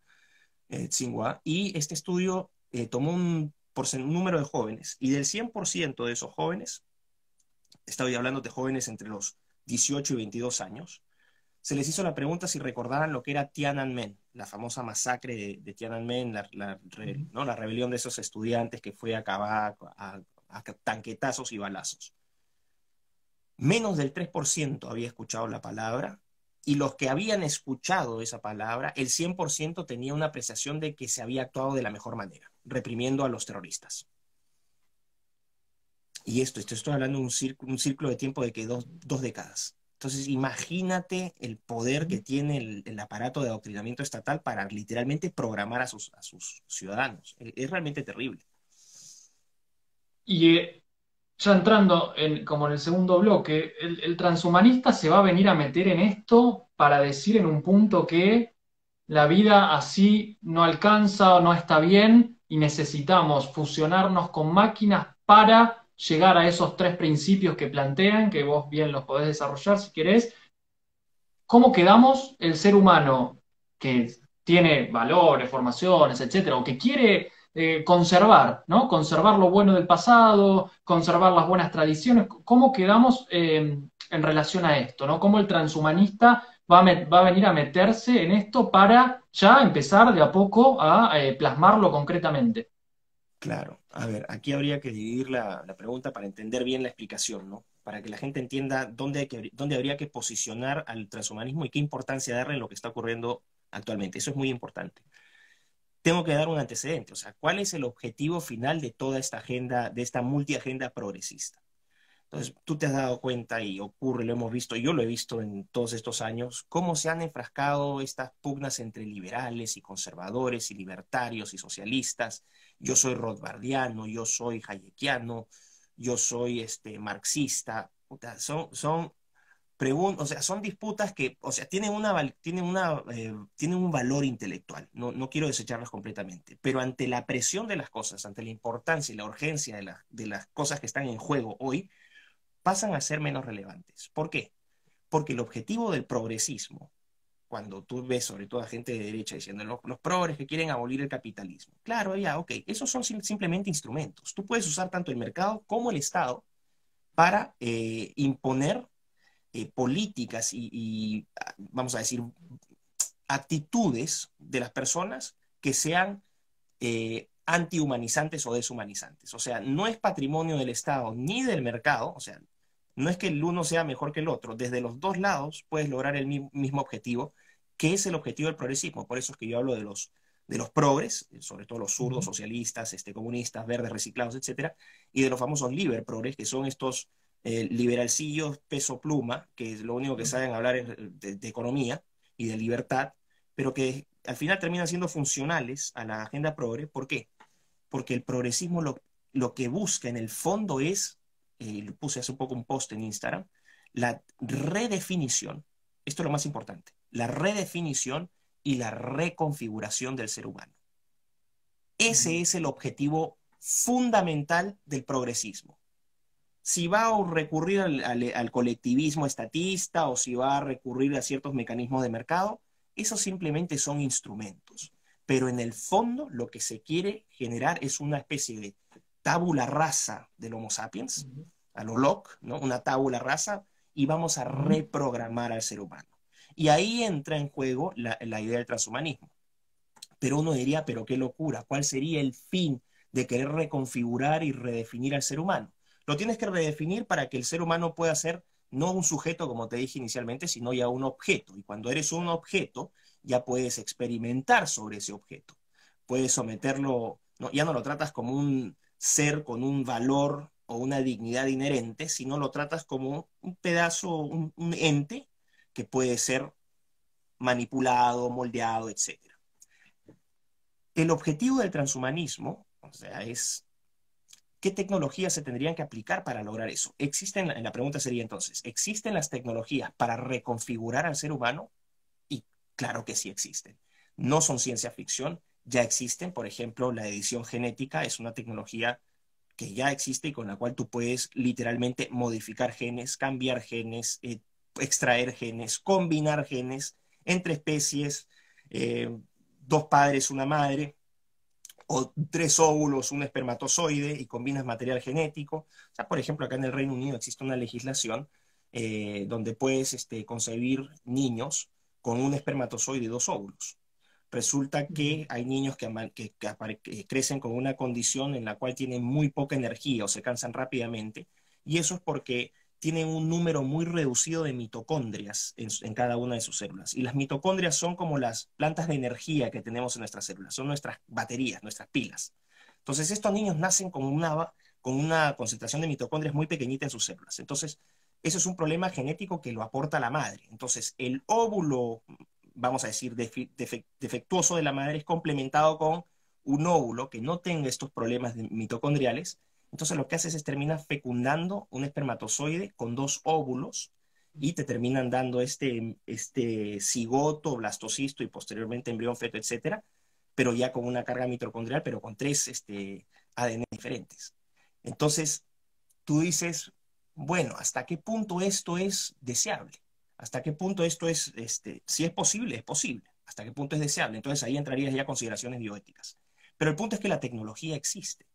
Speaker 2: Tsinghua, y este estudio tomó un número de jóvenes, y del 100% de esos jóvenes, estoy hablando de jóvenes entre los 18 y 22 años, se les hizo la pregunta si recordaban lo que era Tiananmen, la famosa masacre de Tiananmen, ¿no? La rebelión de esos estudiantes que fue acabada a tanquetazos y balazos. Menos del 3% había escuchado la palabra, y los que habían escuchado esa palabra, el 100% tenía una apreciación de que se había actuado de la mejor manera, reprimiendo a los terroristas. Y esto estoy hablando de un círculo de tiempo de que dos décadas. Entonces, imagínate el poder que tiene el aparato de adoctrinamiento estatal para literalmente programar a sus ciudadanos. Es realmente terrible.
Speaker 1: Y ya entrando como en el segundo bloque, el transhumanista se va a venir a meter en esto para decir en un punto que la vida así no alcanza o no está bien y necesitamos fusionarnos con máquinas para llegar a esos tres principios que plantean, que vos bien los podés desarrollar si querés. ¿Cómo quedamos el ser humano que tiene valores, formaciones, etcétera, o que quiere conservar, ¿no? Conservar lo bueno del pasado, conservar las buenas tradiciones? ¿Cómo quedamos en relación a esto, ¿no? ¿Cómo el transhumanista va a venir a meterse en esto para ya empezar de a poco a plasmarlo concretamente?
Speaker 2: Claro. A ver, aquí habría que dividir la pregunta para entender bien la explicación, ¿no? Para que la gente entienda dónde habría que posicionar al transhumanismo y qué importancia darle en lo que está ocurriendo actualmente. Eso es muy importante. Tengo que dar un antecedente, o sea, ¿cuál es el objetivo final de toda esta agenda, de esta multiagenda progresista? Entonces, tú te has dado cuenta y ocurre, lo hemos visto, yo lo he visto en todos estos años, cómo se han enfrascado estas pugnas entre liberales y conservadores y libertarios y socialistas. Yo soy rothbardiano, yo soy hayekiano, yo soy marxista. puta, o sea, son disputas que, o sea, tienen un valor intelectual. No, no quiero desecharlas completamente, pero ante la presión de las cosas, ante la importancia y la urgencia de las cosas que están en juego hoy, pasan a ser menos relevantes. ¿Por qué? Porque el objetivo del progresismo, cuando tú ves sobre todo a gente de derecha diciendo los progres que quieren abolir el capitalismo, claro, ya, ok, esos son simplemente instrumentos. Tú puedes usar tanto el mercado como el Estado para imponer políticas vamos a decir, actitudes de las personas que sean antihumanizantes o deshumanizantes. O sea, no es patrimonio del Estado ni del mercado, o sea, no es que el uno sea mejor que el otro. Desde los dos lados puedes lograr el mismo objetivo, que es el objetivo del progresismo. Por eso es que yo hablo de los progres, sobre todo los zurdos, socialistas, comunistas, verdes, reciclados, etcétera, y de los famosos liber progres, que son estos liberalcillos peso pluma, que lo único que saben hablar es de economía y de libertad, pero que al final terminan siendo funcionales a la agenda progre. ¿Por qué? Porque el progresismo lo que busca en el fondo es, puse hace un poco un post en Instagram, la redefinición, esto es lo más importante, la redefinición y la reconfiguración del ser humano. Ese es el objetivo fundamental del progresismo. Si va a recurrir al colectivismo estatista o si va a recurrir a ciertos mecanismos de mercado, esos simplemente son instrumentos. Pero en el fondo lo que se quiere generar es una especie de tabula rasa del Homo sapiens, a lo Locke, ¿no? Una tabula rasa, y vamos a reprogramar al ser humano. Y ahí entra en juego la idea del transhumanismo. Pero uno diría, pero qué locura, ¿cuál sería el fin de querer reconfigurar y redefinir al ser humano? Lo tienes que redefinir para que el ser humano pueda ser no un sujeto, como te dije inicialmente, sino ya un objeto. Y cuando eres un objeto, ya puedes experimentar sobre ese objeto. Puedes someterlo, no, ya no lo tratas como un ser con un valor o una dignidad inherente, sino lo tratas como un pedazo, un ente que puede ser manipulado, moldeado, etc. El objetivo del transhumanismo, o sea, es ¿qué tecnologías se tendrían que aplicar para lograr eso? La pregunta sería entonces, ¿existen las tecnologías para reconfigurar al ser humano? Y claro que sí existen. No son ciencia ficción, ya existen. Por ejemplo, la edición genética es una tecnología que ya existe y con la cual tú puedes literalmente modificar genes, cambiar genes, extraer genes, combinar genes entre especies, eh, dos padres, una madre, o tres óvulos, un espermatozoide, y combinas material genético. O sea, por ejemplo, acá en el Reino Unido existe una legislación donde puedes concebir niños con un espermatozoide y dos óvulos. Resulta que hay niños que crecen con una condición en la cual tienen muy poca energía o se cansan rápidamente, y eso es porque tienen un número muy reducido de mitocondrias en cada una de sus células. Y las mitocondrias son como las plantas de energía que tenemos en nuestras células, son nuestras baterías, nuestras pilas. Entonces, estos niños nacen con una concentración de mitocondrias muy pequeñita en sus células. Entonces, eso es un problema genético que lo aporta la madre. Entonces, el óvulo, vamos a decir, defectuoso de la madre es complementado con un óvulo que no tenga estos problemas mitocondriales. Entonces lo que haces es terminar fecundando un espermatozoide con dos óvulos y te terminan dando este cigoto, blastocisto y posteriormente embrión, feto, etcétera, pero ya con una carga mitocondrial, pero con tres ADN diferentes. Entonces tú dices, bueno, ¿hasta qué punto esto es deseable? ¿Hasta qué punto esto es, si es posible, es posible? ¿Hasta qué punto es deseable? Entonces ahí entrarías ya consideraciones bioéticas. Pero el punto es que la tecnología existe.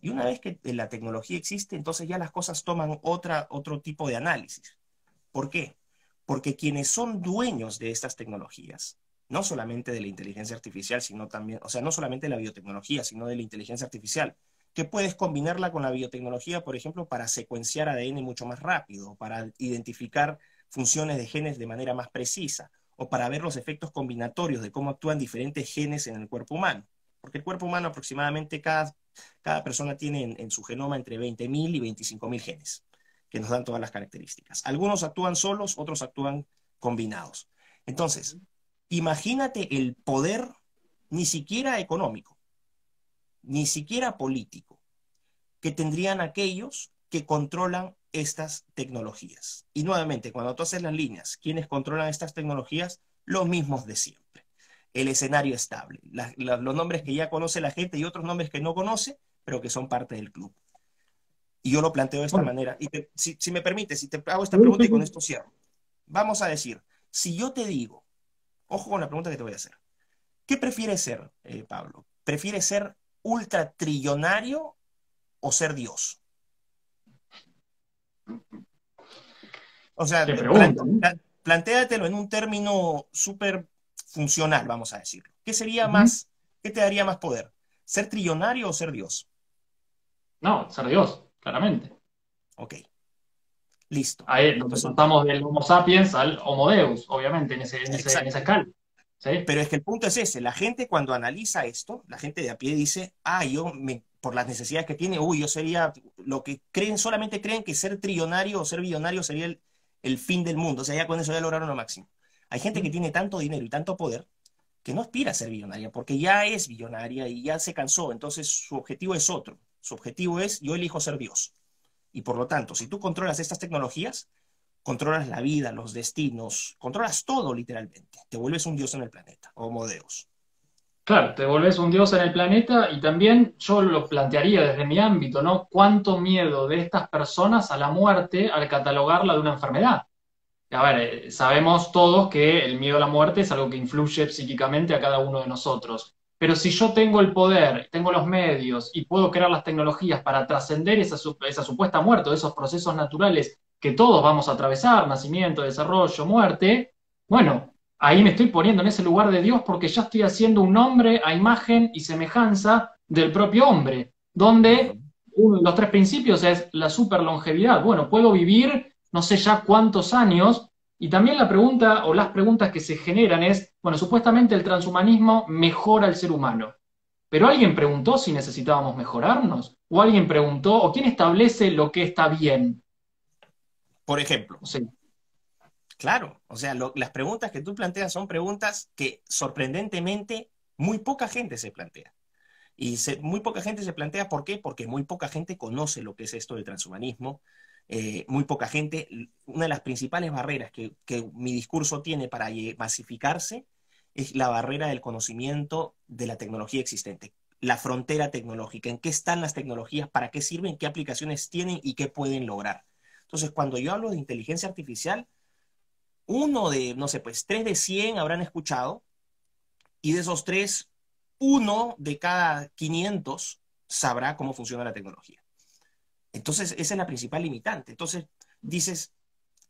Speaker 2: Y una vez que la tecnología existe, entonces ya las cosas toman otro tipo de análisis. ¿Por qué? Porque quienes son dueños de estas tecnologías, no solamente de la inteligencia artificial, sino también, o sea, no solamente de la biotecnología, sino de la inteligencia artificial, que puedes combinarla con la biotecnología, por ejemplo, para secuenciar ADN mucho más rápido, para identificar funciones de genes de manera más precisa, o para ver los efectos combinatorios de cómo actúan diferentes genes en el cuerpo humano. Porque el cuerpo humano aproximadamente cada persona tiene en su genoma entre 20.000 y 25.000 genes, que nos dan todas las características. Algunos actúan solos, otros actúan combinados. Entonces, imagínate el poder, ni siquiera económico, ni siquiera político, que tendrían aquellos que controlan estas tecnologías. Y nuevamente, cuando tú haces las líneas, ¿quiénes controlan estas tecnologías? Los mismos de siempre. El escenario estable, los nombres que ya conoce la gente y otros nombres que no conoce, pero que son parte del club. Y yo lo planteo de esta
Speaker 1: Bueno,
Speaker 2: manera. Y si me permite, si te hago esta
Speaker 1: sí,
Speaker 2: pregunta
Speaker 1: sí,
Speaker 2: y con
Speaker 1: sí.
Speaker 2: esto cierro. Vamos a decir, si yo te digo, ojo con la pregunta que te voy a hacer, ¿qué prefieres ser, Pablo? ¿Prefieres ser ultratrillonario o ser Dios? O sea,
Speaker 1: Qué pregunta, ¿no?
Speaker 2: plantéatelo en un término súper funcional, vamos a decirlo. ¿Qué sería
Speaker 1: Ujú.
Speaker 2: más, qué te daría más poder? ¿Ser trillonario o ser Dios?
Speaker 1: No, ser Dios, claramente.
Speaker 2: Ok, listo.
Speaker 1: Ahí donde
Speaker 2: Entonces,
Speaker 1: pasamos del Homo sapiens al Homo Deus, obviamente, en esa
Speaker 2: exacto.
Speaker 1: escala. ¿Sí?
Speaker 2: Pero es que el punto es ese, la gente cuando analiza esto, la gente de a pie dice, por las necesidades que tiene, yo sería, lo que creen, solamente creen que ser trillonario o ser billonario sería el fin del mundo, o sea, ya con eso ya lograron lo máximo. Hay gente que tiene tanto dinero y tanto poder que no aspira a ser billonaria, porque ya es billonaria y ya se cansó, entonces su objetivo es otro, su objetivo es, yo elijo ser Dios. Y por lo tanto, si tú controlas estas tecnologías, controlas la vida, los destinos, controlas todo literalmente. Te vuelves un dios en el planeta, Homo Deus.
Speaker 1: Claro, te volvés un dios en el planeta y también yo lo plantearía desde mi ámbito, ¿no? ¿Cuánto miedo de estas personas a la muerte al catalogarla de una enfermedad? A ver, sabemos todos que el miedo a la muerte es algo que influye psíquicamente a cada uno de nosotros. Pero si yo tengo el poder, tengo los medios y puedo crear las tecnologías para trascender esa supuesta muerte o esos procesos naturales que todos vamos a atravesar, nacimiento, desarrollo, muerte, bueno, ahí me estoy poniendo en ese lugar de Dios porque ya estoy haciendo un hombre a imagen y semejanza del propio hombre,
Speaker 2: Uh -huh.
Speaker 1: donde uno de los tres principios es la superlongevidad. Bueno, puedo vivir no sé ya cuántos años, y también la pregunta o las preguntas que se generan es, bueno, supuestamente el transhumanismo mejora al ser humano, pero ¿alguien preguntó si necesitábamos mejorarnos? ¿O alguien preguntó, o quién establece lo que está bien?
Speaker 2: Por ejemplo,
Speaker 1: O sea,
Speaker 2: claro, o sea, las preguntas que tú planteas son preguntas que sorprendentemente muy poca gente se plantea. Y muy poca gente se plantea, ¿por qué? Porque muy poca gente conoce lo que es esto del transhumanismo. Muy poca gente, una de las principales barreras que mi discurso tiene para masificarse es la barrera del conocimiento de la tecnología existente, la frontera tecnológica, en qué están las tecnologías, para qué sirven, qué aplicaciones tienen y qué pueden lograr. Entonces, cuando yo hablo de inteligencia artificial, uno de, no sé, pues 3 de 100 habrán escuchado, y de esos tres, uno de cada 500 sabrá cómo funciona la tecnología. Entonces, esa es la principal limitante. Entonces, dices,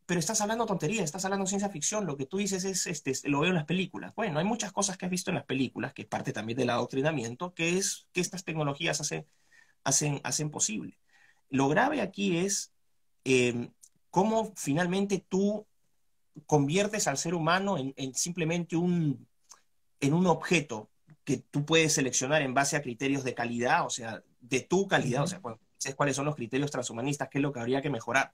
Speaker 2: pero estás hablando tonterías, estás hablando ciencia ficción, lo que tú dices es, lo veo en las películas. Bueno, hay muchas cosas que has visto en las películas, que es parte también del adoctrinamiento, que es que estas tecnologías hacen posible. Lo grave aquí es eh, cómo finalmente tú conviertes al ser humano en simplemente en un objeto que tú puedes seleccionar en base a criterios de calidad, o sea, de tu calidad, o sea, cuando dices cuáles son los criterios transhumanistas, qué es lo que habría que mejorar.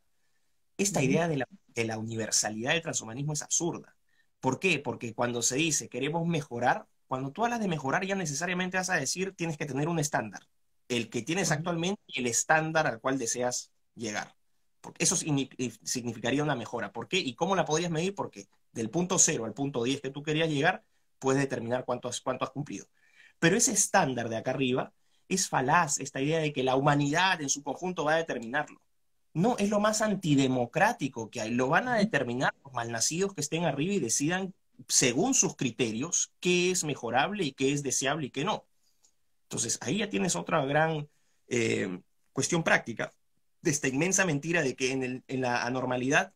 Speaker 2: Esta idea de la universalidad del transhumanismo es absurda. ¿Por qué? Porque cuando se dice queremos mejorar, cuando tú hablas de mejorar ya necesariamente vas a decir tienes que tener un estándar, el que tienes actualmente y el estándar al cual deseas llegar. Porque eso significaría una mejora. ¿Por qué? ¿Y cómo la podrías medir? Porque del punto 0 al punto 10 que tú querías llegar, puedes determinar cuánto has cumplido. Pero ese estándar de acá arriba es falaz, esta idea de que la humanidad en su conjunto va a determinarlo. No, es lo más antidemocrático que hay. Lo van a determinar los malnacidos que estén arriba y decidan, según sus criterios, qué es mejorable y qué es deseable y qué no. Entonces, ahí ya tienes otra gran cuestión práctica de esta inmensa mentira de que en la anormalidad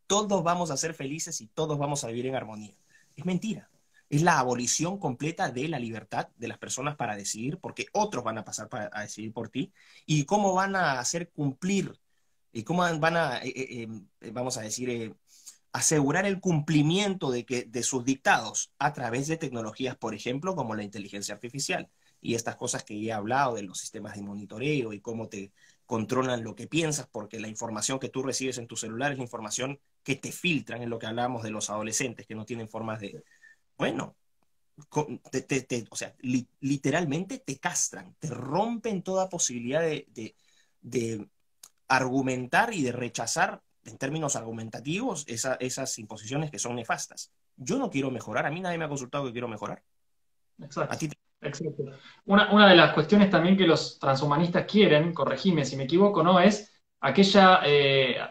Speaker 2: todos vamos a ser felices y todos vamos a vivir en armonía. Es mentira. Es la abolición completa de la libertad de las personas para decidir, porque otros van a pasar a decidir por ti, y cómo van a hacer cumplir, y cómo van a, vamos a decir, asegurar el cumplimiento de sus dictados a través de tecnologías, por ejemplo, como la inteligencia artificial. Y estas cosas que ya he hablado de los sistemas de monitoreo y cómo te controlan lo que piensas, porque la información que tú recibes en tu celular es la información que te filtran, en lo que hablábamos de los adolescentes que no tienen formas de, bueno, o sea, literalmente te castran, te rompen toda posibilidad de argumentar y de rechazar en términos argumentativos esas imposiciones que son nefastas. Yo no quiero mejorar, a mí nadie me ha consultado que quiero mejorar. A
Speaker 1: Exacto,
Speaker 2: ti
Speaker 1: exacto. Una de las cuestiones también que los transhumanistas quieren, corregime si me equivoco, ¿no? Es aquella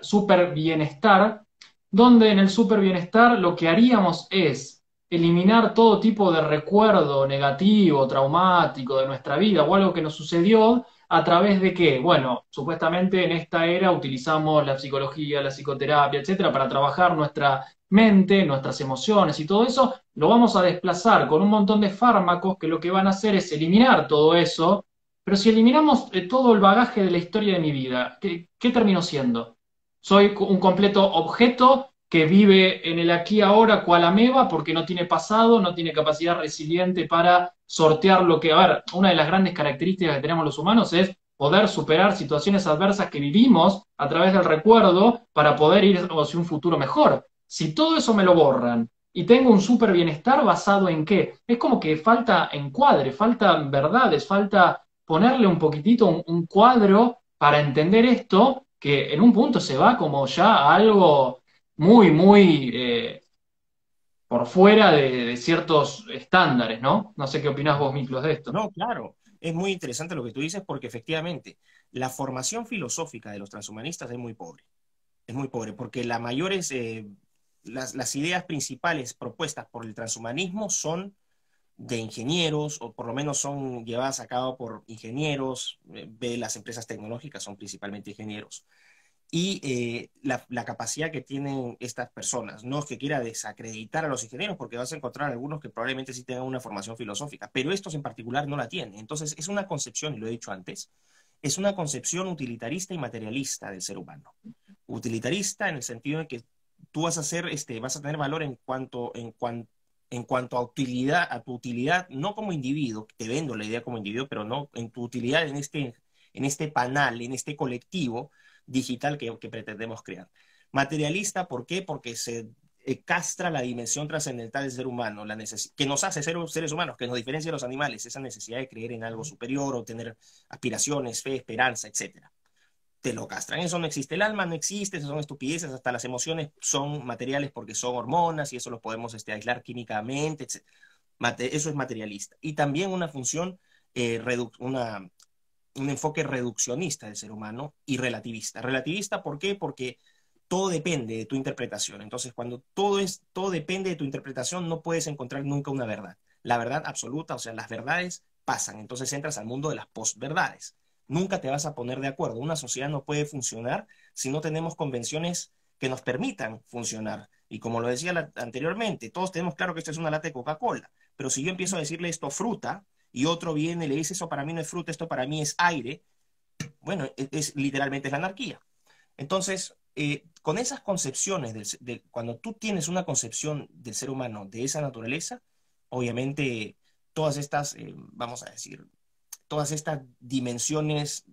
Speaker 1: super bienestar, donde en el super bienestar lo que haríamos es eliminar todo tipo de recuerdo negativo, traumático de nuestra vida o algo que nos sucedió a través de qué. Bueno, supuestamente en esta era utilizamos la psicología, la psicoterapia, etcétera, para trabajar nuestra mente, nuestras emociones y todo eso, lo vamos a desplazar con un montón de fármacos que lo que van a hacer es eliminar todo eso, pero si eliminamos todo el bagaje de la historia de mi vida, ¿qué termino siendo? Soy un completo objeto que vive en el aquí ahora cual ameba porque no tiene pasado, no tiene capacidad resiliente para sortear lo que... A ver, una de las grandes características que tenemos los humanos es poder superar situaciones adversas que vivimos a través del recuerdo para poder ir hacia un futuro mejor. Si todo eso me lo borran y tengo un súper bienestar basado en qué, es como que falta encuadre, falta verdades, falta ponerle un poquitito un cuadro para entender esto, que en un punto se va como ya a algo muy, muy por fuera de ciertos estándares, ¿no? No sé qué opinás vos, Miklos, de esto.
Speaker 2: no, claro, es muy interesante lo que tú dices porque efectivamente la formación filosófica de los transhumanistas es muy pobre. Es muy pobre porque las ideas principales propuestas por el transhumanismo son de ingenieros, o por lo menos son llevadas a cabo por ingenieros, las empresas tecnológicas son principalmente ingenieros. Y la capacidad que tienen estas personas, no es que quiera desacreditar a los ingenieros, porque vas a encontrar algunos que probablemente sí tengan una formación filosófica, pero estos en particular no la tienen. Entonces es una concepción, y lo he dicho antes, es una concepción utilitarista y materialista del ser humano. Utilitarista en el sentido de que tú vas a tener valor en cuanto a tu utilidad, no como individuo, te vendo la idea como individuo, pero no en tu utilidad en este panel, en este colectivo digital que pretendemos crear. Materialista, ¿por qué? Porque se castra la dimensión trascendental del ser humano, que nos hace ser seres humanos, que nos diferencia de los animales, esa necesidad de creer en algo superior o tener aspiraciones, fe, esperanza, etcétera. Te lo castran. Eso no existe. El alma no existe, eso son estupideces, hasta las emociones son materiales porque son hormonas y eso lo podemos aislar químicamente, etc. Eso es materialista. Y también una función, un enfoque reduccionista del ser humano y relativista. Relativista, ¿por qué? Porque todo depende de tu interpretación. Entonces, cuando todo depende de tu interpretación, no puedes encontrar nunca una verdad. La verdad absoluta, o sea, las verdades pasan. Entonces entras al mundo de las posverdades. Nunca te vas a poner de acuerdo. Una sociedad no puede funcionar si no tenemos convenciones que nos permitan funcionar. Y como lo decía anteriormente, todos tenemos claro que esto es una lata de Coca-Cola, pero si yo empiezo a decirle esto fruta y otro viene y le dice eso para mí no es fruta, esto para mí es aire, bueno, literalmente es la anarquía. Entonces, con esas concepciones, cuando tú tienes una concepción del ser humano de esa naturaleza, obviamente todas estas, vamos a decir, todas estas dimensiones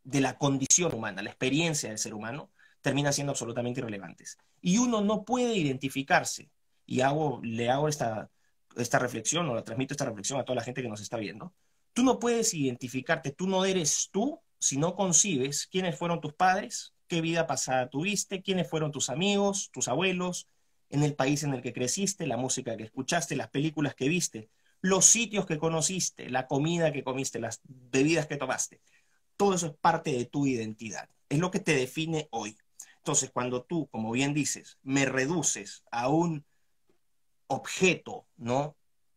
Speaker 2: de la condición humana, la experiencia del ser humano, terminan siendo absolutamente irrelevantes. Y uno no puede identificarse, y le hago esta reflexión, o la transmito esta reflexión a toda la gente que nos está viendo, tú no puedes identificarte, tú no eres tú si no concibes quiénes fueron tus padres, qué vida pasada tuviste, quiénes fueron tus amigos, tus abuelos, en el país en el que creciste, la música que escuchaste, las películas que viste, los sitios que conociste, la comida que comiste, las bebidas que tomaste. Todo eso es parte de tu identidad. Es lo que te define hoy. Entonces, cuando tú, como bien dices, me reduces a un objeto, ¿no?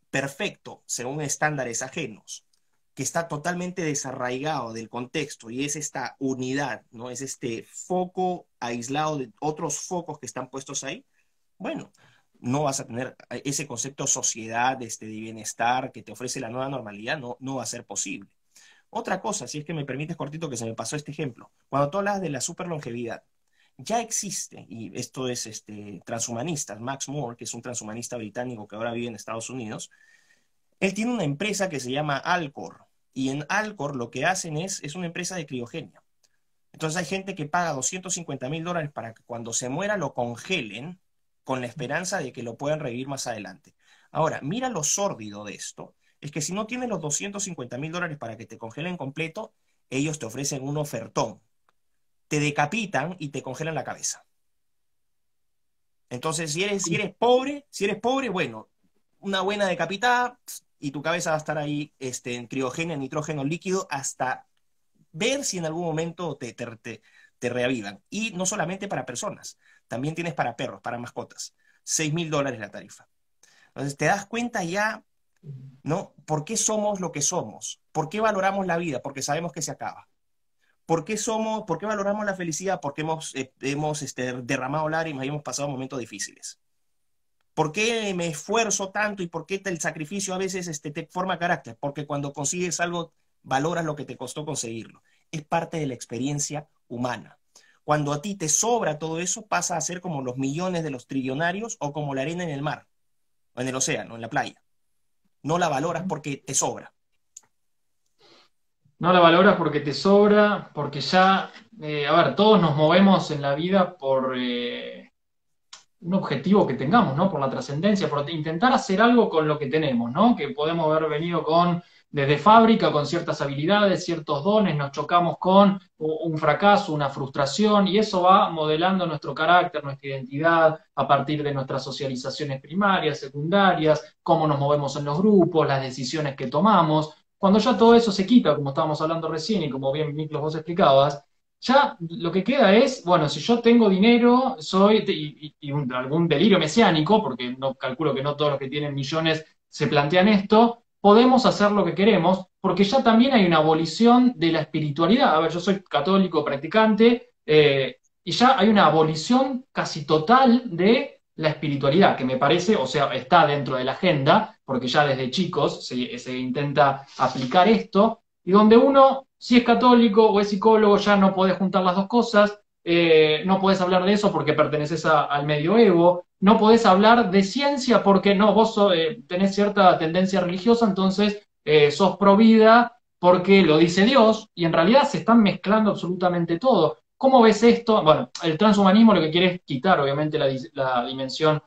Speaker 2: Perfecto, según estándares ajenos, que está totalmente desarraigado del contexto y es esta unidad, ¿no? Es este foco aislado de otros focos que están puestos ahí. Bueno, no vas a tener ese concepto de sociedad, de bienestar que te ofrece la nueva normalidad, no va a ser posible. Otra cosa, si es que me permites cortito que se me pasó este ejemplo, cuando tú hablas de la superlongevidad, ya existe, y esto es transhumanistas, Max Moore, que es un transhumanista británico que ahora vive en Estados Unidos, él tiene una empresa que se llama Alcor, y en Alcor lo que hacen es una empresa de criogenia. Entonces hay gente que paga $250,000 para que cuando se muera lo congelen con la esperanza de que lo puedan revivir más adelante. Ahora, mira lo sórdido de esto. Es que si no tienes los $250,000 para que te congelen completo, ellos te ofrecen un ofertón. te decapitan y te congelan la cabeza. Entonces, si eres pobre, bueno, una buena decapitada y tu cabeza va a estar ahí en criogenia, nitrógeno líquido, hasta ver si en algún momento te reavivan. Y no solamente para personas, también tienes para perros, para mascotas. $6.000 la tarifa. Entonces te das cuenta ya, ¿no? ¿Por qué somos lo que somos? ¿Por qué valoramos la vida? Porque sabemos que se acaba. ¿Por qué valoramos la felicidad? Porque hemos derramado lágrimas y hemos pasado momentos difíciles. ¿Por qué me esfuerzo tanto y por qué el sacrificio a veces te forma carácter? Porque cuando consigues algo, valoras lo que te costó conseguirlo. Es parte de la experiencia humana. Cuando a ti te sobra todo eso, pasa a ser como los millones de los trillonarios o como la arena en el mar, o en el océano, en la playa. No la valoras porque te sobra.
Speaker 1: No la valoras porque te sobra, porque ya, a ver, todos nos movemos en la vida por un objetivo que tengamos, ¿no? Por la trascendencia, por intentar hacer algo con lo que tenemos, ¿no? Que podemos haber venido desde fábrica, con ciertas habilidades, ciertos dones, nos chocamos con un fracaso, una frustración, y eso va modelando nuestro carácter, nuestra identidad, a partir de nuestras socializaciones primarias, secundarias, cómo nos movemos en los grupos, las decisiones que tomamos. Cuando ya todo eso se quita, como estábamos hablando recién y como bien Miklos vos explicabas, ya lo que queda es, bueno, si yo tengo dinero, algún delirio mesiánico, porque no calculo que no todos los que tienen millones se plantean esto, podemos hacer lo que queremos, porque ya también hay una abolición de la espiritualidad. A ver, yo soy católico practicante, y ya hay una abolición casi total de la espiritualidad, que me parece, o sea, está dentro de la agenda, porque ya desde chicos se intenta aplicar esto, y donde uno, si es católico o es psicólogo, ya no podés juntar las dos cosas, no podés hablar de eso porque perteneces al medioevo, no podés hablar de ciencia porque no, tenés cierta tendencia religiosa, entonces sos pro vida porque lo dice Dios, y en realidad se están mezclando absolutamente todo. ¿Cómo ves esto? Bueno, el transhumanismo lo que quiere es quitar, obviamente, la dimensión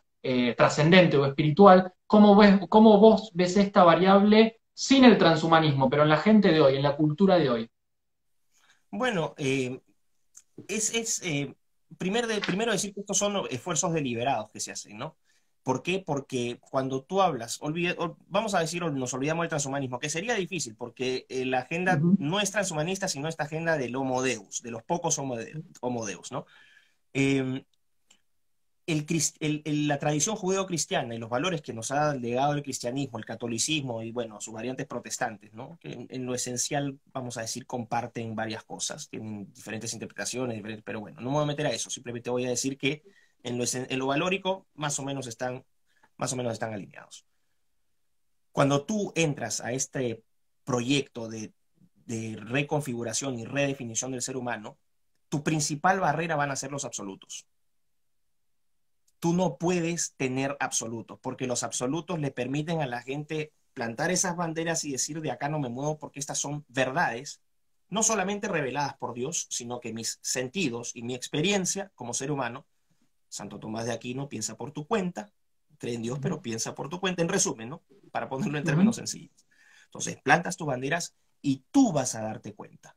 Speaker 1: trascendente o espiritual. ¿Cómo vos ves esta variable sin el transhumanismo, pero en la gente de hoy, en la cultura de hoy?
Speaker 2: Bueno, primero decir que estos son esfuerzos deliberados que se hacen, ¿no? ¿Por qué? Porque cuando tú hablas, vamos a decir, nos olvidamos del transhumanismo, que sería difícil, porque la agenda
Speaker 1: Ujú.
Speaker 2: no es transhumanista, sino esta agenda del Homo Deus, de los pocos Homo Deus, ¿no? Eh, la tradición judeo-cristiana y los valores que nos ha legado el cristianismo, el catolicismo y, bueno, sus variantes protestantes, ¿no? Que en lo esencial, vamos a decir, comparten varias cosas, tienen diferentes interpretaciones, pero bueno, no me voy a meter a eso, simplemente voy a decir que en lo valórico más o menos están alineados. Cuando tú entras a este proyecto de reconfiguración y redefinición del ser humano, tu principal barrera van a ser los absolutos. Tú no puedes tener absolutos, porque los absolutos le permiten a la gente plantar esas banderas y decir de acá no me muevo porque estas son verdades, no solamente reveladas por Dios, sino que mis sentidos y mi experiencia como ser humano, Santo Tomás de Aquino piensa por tu cuenta, cree en Dios, pero piensa por tu cuenta, en resumen, ¿no? Para ponerlo en
Speaker 1: Ujú.
Speaker 2: términos sencillos. Entonces, plantas tus banderas y tú vas a darte cuenta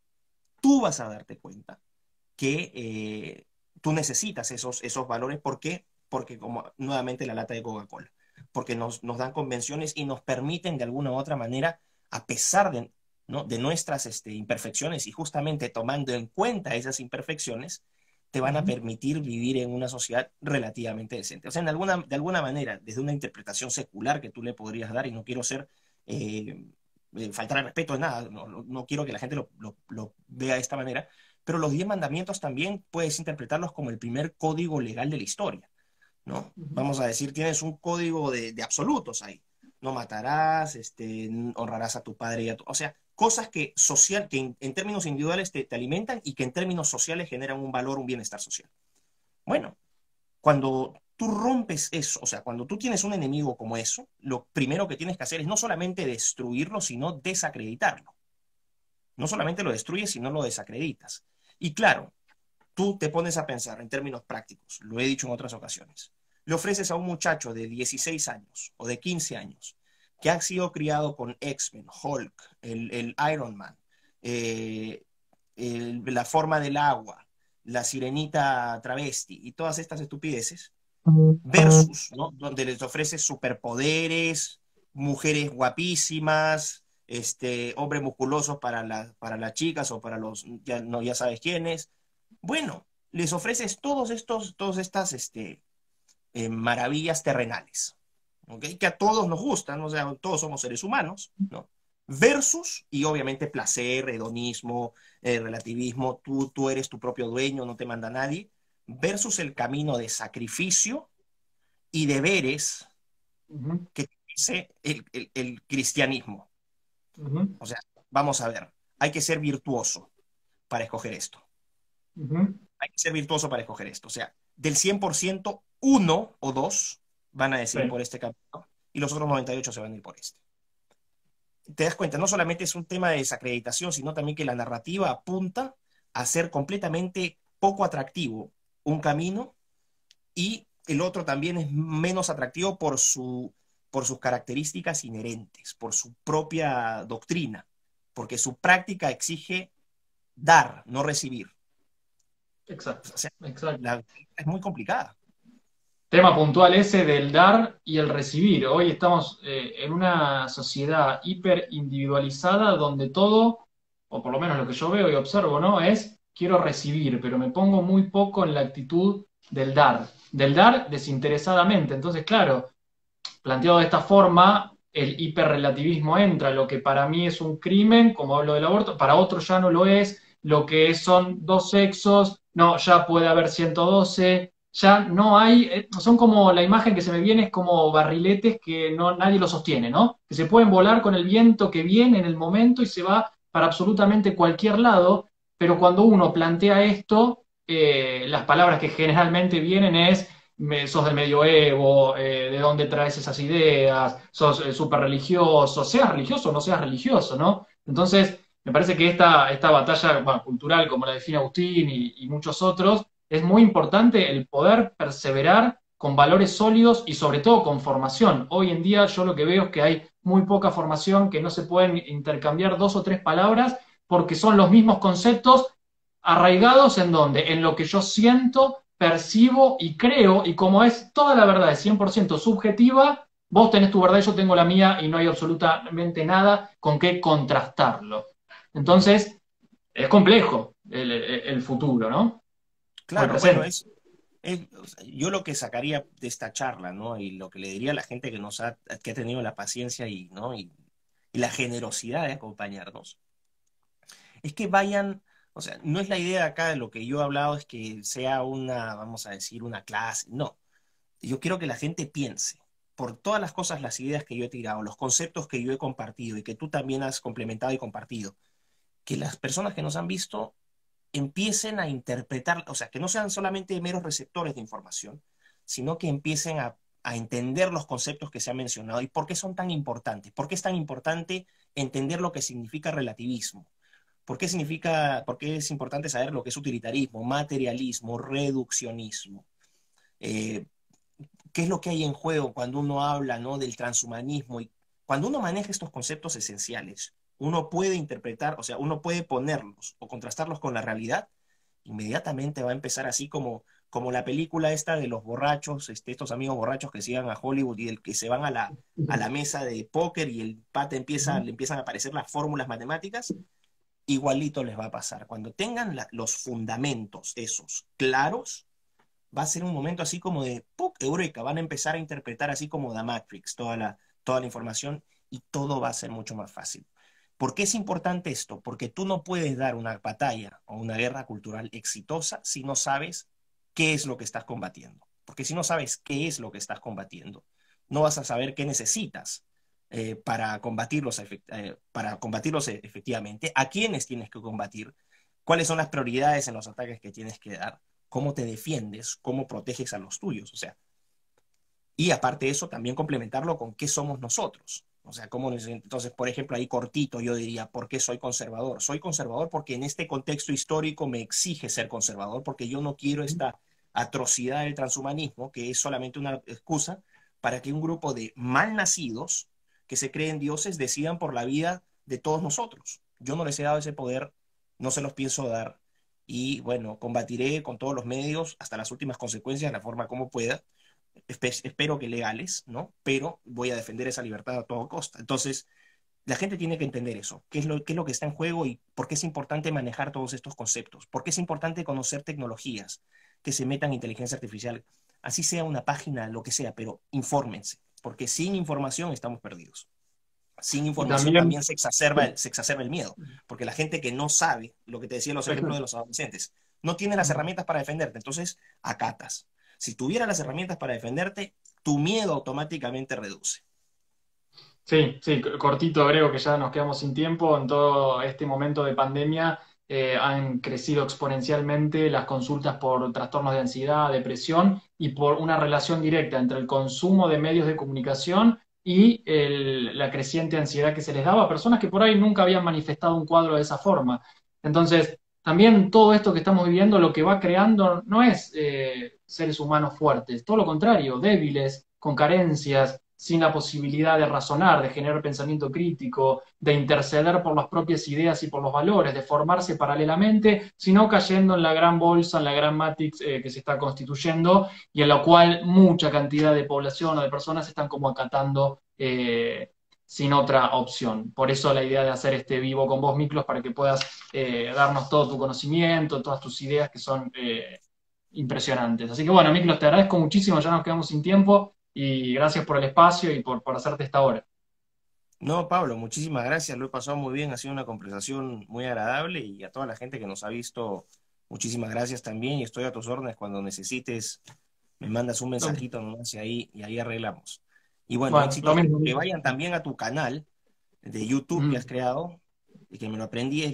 Speaker 2: que tú necesitas esos valores. ¿Por qué? Porque como nuevamente la lata de Coca-Cola, porque nos dan convenciones y nos permiten de alguna u otra manera, a pesar de, ¿no? de nuestras imperfecciones y justamente tomando en cuenta esas imperfecciones, te van a
Speaker 1: Ujú.
Speaker 2: permitir vivir en una sociedad relativamente decente. O sea, de alguna manera, desde una interpretación secular que tú le podrías dar, y no quiero eh, faltar al respeto de nada, no quiero que la gente lo vea de esta manera, pero los 10 mandamientos también puedes interpretarlos como el primer código legal de la historia, ¿no?
Speaker 1: Ujú.
Speaker 2: Vamos a decir, tienes un código de absolutos ahí. No matarás, honrarás a tu padre y a tu... O sea, cosas que en términos individuales te alimentan y que en términos sociales generan un valor, un bienestar social. Bueno, cuando tú rompes eso, o sea, cuando tú tienes un enemigo como eso, lo primero que tienes que hacer es no solamente destruirlo, sino desacreditarlo. No solamente lo destruyes, sino lo desacreditas. Y claro, tú te pones a pensar en términos prácticos, lo he dicho en otras ocasiones. Le ofreces a un muchacho de 16 años o de 15 años que ha sido criado con X-Men, Hulk, el Iron Man, eh, la forma del agua, la sirenita travesti y todas estas estupideces, versus, ¿no? Donde les ofreces superpoderes, mujeres guapísimas, hombres musculosos para las chicas o para los, ya, no, ya sabes quiénes. Bueno, les ofreces todas estas maravillas terrenales, ¿ok? Que a todos nos gustan, o sea, todos somos seres humanos, ¿no? Versus, y obviamente placer, hedonismo, relativismo, tú eres tu propio dueño, no te manda nadie, versus el camino de sacrificio y deberes
Speaker 1: Ujú,
Speaker 2: que dice el cristianismo.
Speaker 1: ujú,
Speaker 2: O sea, vamos a ver, hay que ser virtuoso para escoger esto.
Speaker 1: ujú.
Speaker 2: Hay que ser virtuoso para escoger esto. O sea, del 100%, uno o dos van a
Speaker 1: Sí,
Speaker 2: decidir por este camino y los otros 98 se van a ir por este. Te das cuenta, no solamente es un tema de desacreditación, sino también que la narrativa apunta a ser completamente poco atractivo un camino y el otro también es menos atractivo por sus características inherentes, por su propia doctrina, porque su práctica exige dar, no recibir.
Speaker 1: exacto,
Speaker 2: O sea,
Speaker 1: exacto.
Speaker 2: es muy complicada.
Speaker 1: Tema puntual ese del dar y el recibir. Hoy estamos en una sociedad hiper individualizada donde todo, o por lo menos lo que yo veo y observo, ¿no? Es quiero recibir, pero me pongo muy poco en la actitud del dar desinteresadamente. Entonces, claro, planteado de esta forma, el hiperrelativismo entra. Lo que para mí es un crimen, como hablo del aborto, para otro ya no lo es. Lo que son dos sexos, no, ya puede haber 112. Ya no hay, son como la imagen que se me viene es como barriletes que no nadie los sostiene, ¿no? Que se pueden volar con el viento que viene en el momento y se va para absolutamente cualquier lado, pero cuando uno plantea esto, las palabras que generalmente vienen es sos del medioevo, de dónde traes esas ideas, sos súper religioso, seas religioso o no seas religioso, ¿no? Entonces, me parece que esta batalla bueno, cultural, como la define Agustín y muchos otros, es muy importante el poder perseverar con valores sólidos y sobre todo con formación. Hoy en día yo lo que veo es que hay muy poca formación, que no se pueden intercambiar dos o tres palabras porque son los mismos conceptos arraigados en donde, en lo que yo siento, percibo y creo, y como es toda la verdad es 100% subjetiva, vos tenés tu verdad y yo tengo la mía y no hay absolutamente nada con qué contrastarlo. Entonces, es complejo el futuro, ¿no? O el
Speaker 2: Claro, bueno,
Speaker 1: presente.
Speaker 2: o sea, yo lo que sacaría de esta charla, ¿no? Y lo que le diría a la gente que ha tenido la paciencia y, ¿no? Y la generosidad de acompañarnos, es que vayan, o sea, no es la idea acá de lo que yo he hablado, es que sea una, vamos a decir, una clase, no. Yo quiero que la gente piense por todas las cosas, las ideas que yo he tirado, los conceptos que yo he compartido y que tú también has complementado y compartido, que las personas que nos han visto empiecen a interpretar, o sea, que no sean solamente meros receptores de información, sino que empiecen a entender los conceptos que se han mencionado y por qué son tan importantes. ¿Por qué es tan importante entender lo que significa relativismo? ¿Por qué es importante saber lo que es utilitarismo, materialismo, reduccionismo? Eh, ¿Qué es lo que hay en juego cuando uno habla, ¿no? Del transhumanismo? Y cuando uno maneja estos conceptos esenciales, uno puede interpretar, o sea, uno puede ponerlos o contrastarlos con la realidad, inmediatamente va a empezar así como la película esta de los borrachos, estos amigos borrachos que se iban a Hollywood y el que se van a la mesa de póker y el pata le empiezan a aparecer las fórmulas matemáticas, igualito les va a pasar. Cuando tengan los fundamentos esos claros, va a ser un momento así como de ¡puc! Eureka, van a empezar a interpretar así como The Matrix toda la información y todo va a ser mucho más fácil. ¿Por qué es importante esto? Porque tú no puedes dar una batalla o una guerra cultural exitosa si no sabes qué es lo que estás combatiendo. Porque si no sabes qué es lo que estás combatiendo, no vas a saber qué necesitas para combatirlos efectivamente, a quiénes tienes que combatir, cuáles son las prioridades en los ataques que tienes que dar, cómo te defiendes, cómo proteges a los tuyos, o sea, y aparte de eso, también complementarlo con qué somos nosotros. O sea, entonces, por ejemplo, ahí cortito yo diría, ¿por qué soy conservador? Soy conservador porque en este contexto histórico me exige ser conservador, porque yo no quiero esta atrocidad del transhumanismo, que es solamente una excusa para que un grupo de malnacidos que se creen dioses decidan por la vida de todos nosotros. Yo no les he dado ese poder, no se los pienso dar y bueno, combatiré con todos los medios hasta las últimas consecuencias de la forma como pueda. Espero que legales, ¿no? Pero voy a defender esa libertad a todo costa. Entonces, la gente tiene que entender eso, qué es lo que está en juego y por qué es importante manejar todos estos conceptos, por qué es importante conocer tecnologías que se metan inteligencia artificial, así sea una página, lo que sea, pero infórmense, porque sin información estamos perdidos. Sin
Speaker 1: Y
Speaker 2: información
Speaker 1: también,
Speaker 2: también se exacerba el miedo, porque la gente que no sabe, lo que te decía los ejemplos de los adolescentes, no tiene las herramientas para defenderte, entonces acatas. Si tuviera las herramientas para defenderte, tu miedo automáticamente reduce.
Speaker 1: sí, sí, cortito, agrego que ya nos quedamos sin tiempo. En todo este momento de pandemia han crecido exponencialmente las consultas por trastornos de ansiedad, depresión y por una relación directa entre el consumo de medios de comunicación y la creciente ansiedad que se les daba a personas que por ahí nunca habían manifestado un cuadro de esa forma. Entonces, también todo esto que estamos viviendo lo que va creando no es seres humanos fuertes, todo lo contrario, débiles, con carencias, sin la posibilidad de razonar, de generar pensamiento crítico, de interceder por las propias ideas y por los valores, de formarse paralelamente, sino cayendo en la gran bolsa, en la gran matrix que se está constituyendo y en la cual mucha cantidad de población o de personas están como acatando sin otra opción. Por eso la idea de hacer este vivo con vos, Miklos, para que puedas darnos todo tu conocimiento, todas tus ideas que son impresionantes. Así que bueno, Miklos, te agradezco muchísimo, ya nos quedamos sin tiempo y gracias por el espacio y por hacerte esta hora.
Speaker 2: No, Pablo, muchísimas gracias, lo he pasado muy bien, ha sido una conversación muy agradable y a toda la gente que nos ha visto, muchísimas gracias también y estoy a tus órdenes cuando necesites, me mandas un mensajito nomás y ahí arreglamos. Y bueno,
Speaker 1: Bueno, lo
Speaker 2: éxitos,
Speaker 1: mismo,
Speaker 2: que
Speaker 1: Miklos.
Speaker 2: vayan también a tu canal de YouTube que has
Speaker 1: Ujú.
Speaker 2: creado y que me lo aprendí, es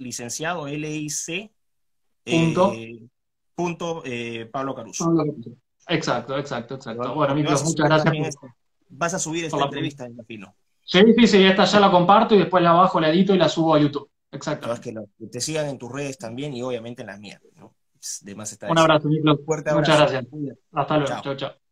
Speaker 2: licenciado LIC,
Speaker 1: Punto.
Speaker 2: eh, punto Pablo Caruso.
Speaker 1: Exacto, exacto, exacto.
Speaker 2: ¿No?
Speaker 1: Bueno,
Speaker 2: Porque
Speaker 1: Miklos,
Speaker 2: vas a
Speaker 1: muchas
Speaker 2: subir
Speaker 1: gracias
Speaker 2: también esto, vas a subir
Speaker 1: por
Speaker 2: esta
Speaker 1: la pregunta.
Speaker 2: entrevista, me imagino.
Speaker 1: Sí, sí, sí, esta ya la comparto y después la bajo, la edito y la subo a YouTube.
Speaker 2: Todas
Speaker 1: Exactamente.
Speaker 2: que te sigan en tus redes también y obviamente en las mías, ¿no? De más está
Speaker 1: Un
Speaker 2: decir.
Speaker 1: abrazo, Miklos.
Speaker 2: Fuerte
Speaker 1: Muchas
Speaker 2: abrazo.
Speaker 1: gracias. Hasta luego.
Speaker 2: Chao.
Speaker 1: Chao, chao.